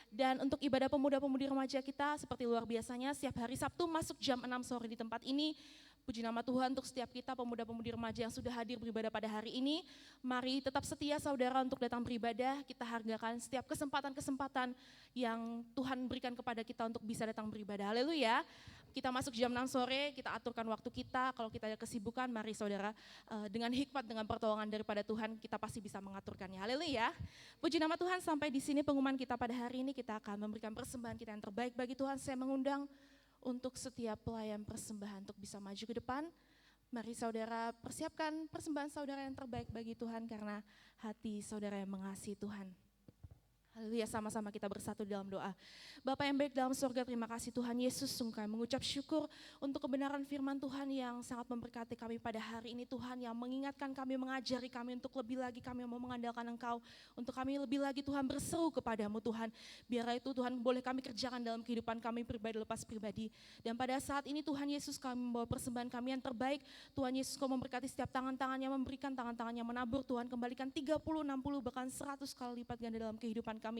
Dan untuk ibadah pemuda-pemudi remaja kita seperti luar biasanya setiap hari Sabtu masuk jam 6 sore di tempat ini. Puji nama Tuhan untuk setiap kita pemuda-pemudi remaja yang sudah hadir beribadah pada hari ini. Mari tetap setia saudara untuk datang beribadah. Kita hargakan setiap kesempatan-kesempatan yang Tuhan berikan kepada kita untuk bisa datang beribadah. Haleluya. Kita masuk jam 6 sore, kita aturkan waktu kita. Kalau kita ada kesibukan, mari saudara dengan hikmat, dengan pertolongan daripada Tuhan, kita pasti bisa mengaturkannya. Haleluya. Puji nama Tuhan, sampai di sini pengumuman kita pada hari ini. Kita akan memberikan persembahan kita yang terbaik bagi Tuhan. Saya mengundang untuk setiap pelayan persembahan untuk bisa maju ke depan. Mari saudara persiapkan persembahan saudara yang terbaik bagi Tuhan karena hati saudara yang mengasihi Tuhan. Haleluya, sama-sama kita bersatu dalam doa. Bapa yang baik dalam surga, terima kasih Tuhan Yesus, sungguh kami mengucap syukur untuk kebenaran firman Tuhan yang sangat memberkati kami pada hari ini Tuhan, yang mengingatkan kami, mengajari kami untuk lebih lagi kami mau mengandalkan Engkau, untuk kami lebih lagi Tuhan berseru kepadamu Tuhan. Biar itu Tuhan boleh kami kerjakan dalam kehidupan kami pribadi lepas pribadi. Dan pada saat ini Tuhan Yesus, kami membawa persembahan kami yang terbaik. Tuhan Yesus, Kau memberkati setiap tangan-tangannya memberikan, tangan-tangannya menabur Tuhan, kembalikan 30, 60 bahkan 100 kali lipat ganda dalam kehidupan kami.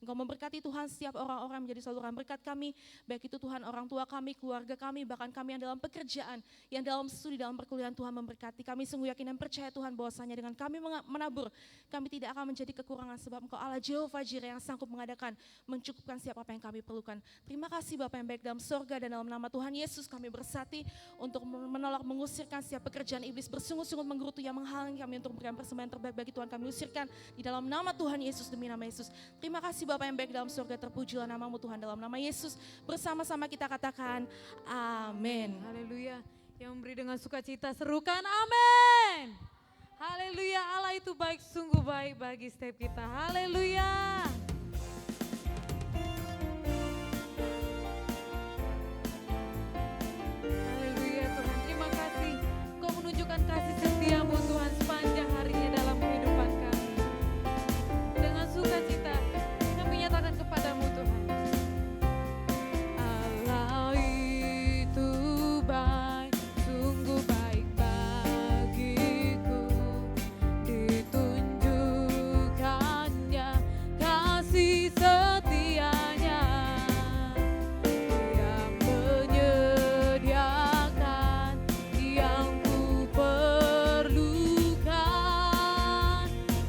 Engkau memberkati Tuhan setiap orang-orang menjadi saluran berkat kami, baik itu Tuhan orang tua kami, keluarga kami, bahkan kami yang dalam pekerjaan, yang dalam studi, dalam perkuliahan Tuhan memberkati. Kami sungguh yakin dan percaya Tuhan bahwasanya dengan kami menabur, kami tidak akan menjadi kekurangan sebab Engkau Allah Jehovah Jireh yang sanggup mengadakan, mencukupkan setiap apa yang kami perlukan. Terima kasih Bapa yang baik dalam sorga, dan dalam nama Tuhan Yesus kami bersati untuk menolak mengusirkan setiap pekerjaan iblis bersungut-sungut menggerutu yang menghalangi kami untuk memberikan persembahan terbaik bagi Tuhan. Kami usirkan di dalam nama Tuhan Yesus, demi nama Yesus. Terima kasih Bapa yang baik dalam surga, terpujilah namamu Tuhan, dalam nama Yesus. Bersama-sama kita katakan amin. Haleluya. Yang memberi dengan sukacita serukan amin. Haleluya, Allah itu baik, sungguh baik bagi setiap kita. Haleluya. Haleluya Tuhan, terima kasih. Kau menunjukkan kasih setiamu Tuhan sepanjang harinya dalam kehidupan kami. Dengan sukacita kami nyatakan kepadamu Tuhan. Allah itu baik, sungguh baik bagiku. Ditunjukkannya kasih setianya. Dia menyediakan yang ku perlukan,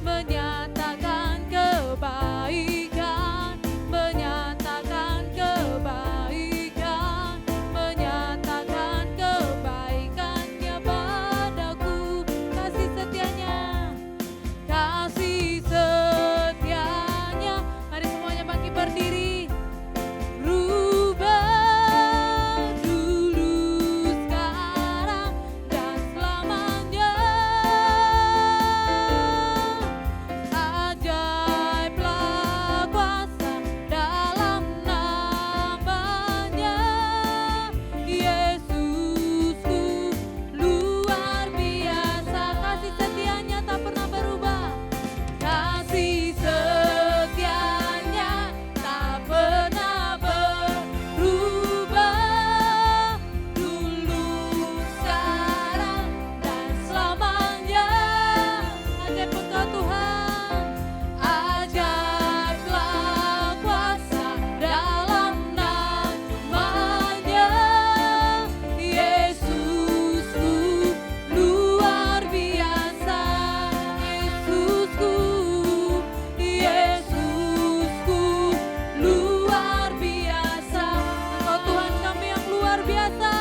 menyatakan kebaikan, menyatakan kebaikan, menyatakan kebaikannya padaku. Kasih setianya, kasih setianya. Mari semuanya bangkit berdiri. Rubah dulu, sekarang, dan selamanya. Ajaiblah kuasa dalam namanya. Yesusku luar biasa. Kasih setianya tak pernah berubah. Kasih setianya tak pernah berubah. Dulu, sekarang, dan selamanya. Ajaib Engkau Tuhan. Ajaiblah kuasa dalam namanya. Yesusku luar biasa. Yesusku, Yesusku luar biasa. Engkau Tuhan kami yang luar biasa.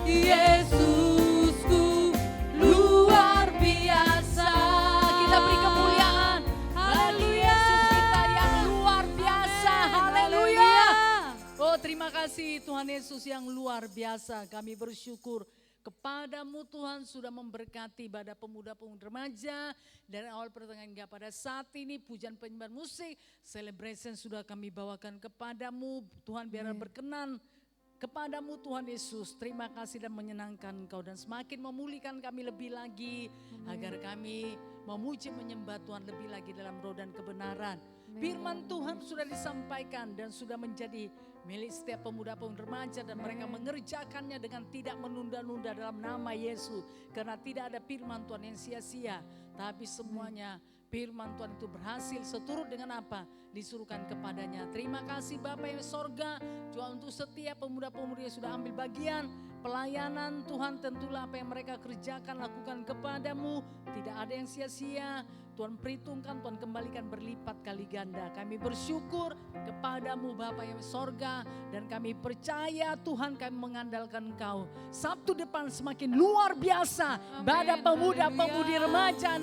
Yesusku luar biasa. Kita beri kemuliaan. Haleluya. Yesus kita yang luar biasa. Haleluya. Oh, terima kasih Tuhan Yesus yang luar biasa. Kami bersyukur kepadamu Tuhan sudah memberkati ibadah pemuda-pemudi remaja dari awal pertengahan hingga pada saat ini. Pujian penyembahan musik celebration sudah kami bawakan kepadamu Tuhan, biar berkenan kepadamu Tuhan Yesus. Terima kasih dan menyenangkan Engkau, dan semakin memulihkan kami lebih lagi agar kami memuji menyembah Tuhan lebih lagi dalam roh dan kebenaran. Firman Tuhan sudah disampaikan dan sudah menjadi milik setiap pemuda-pemudi remaja, dan mereka mengerjakannya dengan tidak menunda-nunda dalam nama Yesus. Karena tidak ada firman Tuhan yang sia-sia, tapi semuanya firman Tuhan itu berhasil seturut dengan apa disuruhkan kepadanya. Terima kasih Bapa yang sorga juga untuk setiap pemuda-pemudi yang sudah ambil bagian pelayanan Tuhan, tentulah apa yang mereka kerjakan, lakukan kepadamu, tidak ada yang sia-sia. Tuhan perhitungkan, Tuhan kembalikan berlipat kali ganda. Kami bersyukur kepadamu Bapa yang sorga, dan kami percaya Tuhan, kami mengandalkan Engkau. Sabtu depan semakin luar biasa, pada pemuda-pemudi remaja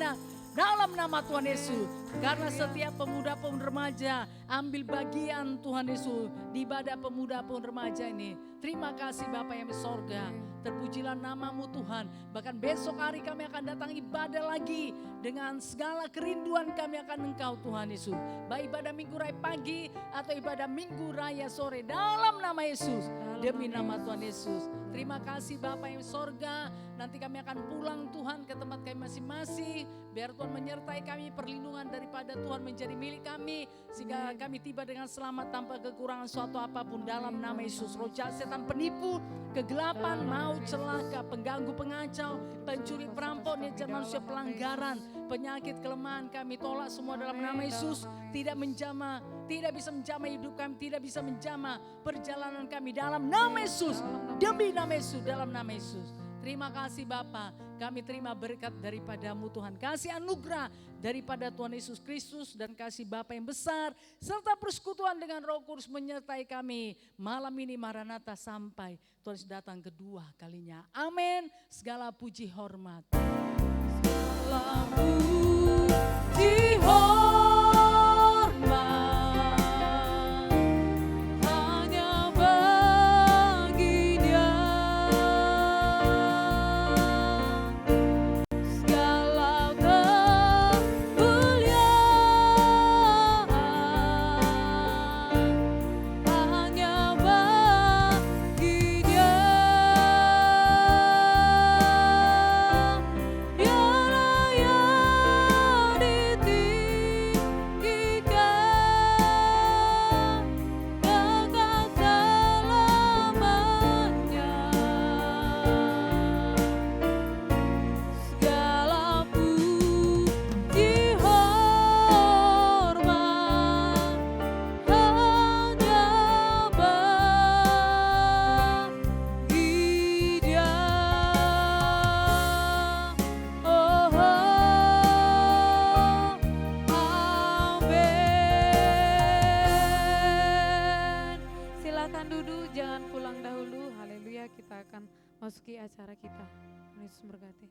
dalam nama Tuhan Yesus. Karena setiap pemuda-pemudi remaja ambil bagian Tuhan Yesus di ibadah pemuda-pemudi remaja ini. Terima kasih Bapa yang di sorga. Terpujilah namamu Tuhan. Bahkan besok hari kami akan datang ibadah lagi dengan segala kerinduan kami akan Engkau Tuhan Yesus. Baik ibadah minggu raya pagi atau ibadah minggu raya sore, dalam nama Yesus. Demi nama Tuhan Yesus. Terima kasih Bapa yang di sorga. Nanti kami akan pulang Tuhan ke tempat kami masing-masing. Biar Tuhan menyertai kami, perlindungan daripada Tuhan menjadi milik kami. Sehingga kami tiba dengan selamat tanpa kekurangan suatu apapun dalam nama Yesus. Roh jahat setan penipu, kegelapan, maut, celaka, pengganggu, pengacau, pencuri, perampok, niat manusia, pelanggaran, penyakit, kelemahan kami tolak semua dalam nama Yesus. Tidak menjamah, tidak bisa menjamah hidup kami, tidak bisa menjamah perjalanan kami dalam nama Yesus. Demi nama Yesus, dalam nama Yesus. Terima kasih Bapa, kami terima berkat daripadamu Tuhan. Kasih anugerah daripada Tuhan Yesus Kristus dan kasih Bapa yang besar. Serta persekutuan dengan Roh Kudus menyertai kami. Malam ini Maranatha sampai Tuhan Yesus datang kedua kalinya. Amin. Segala puji hormat. Segala puji hormat. Kita akan masuki acara kita. Yesus memberkati.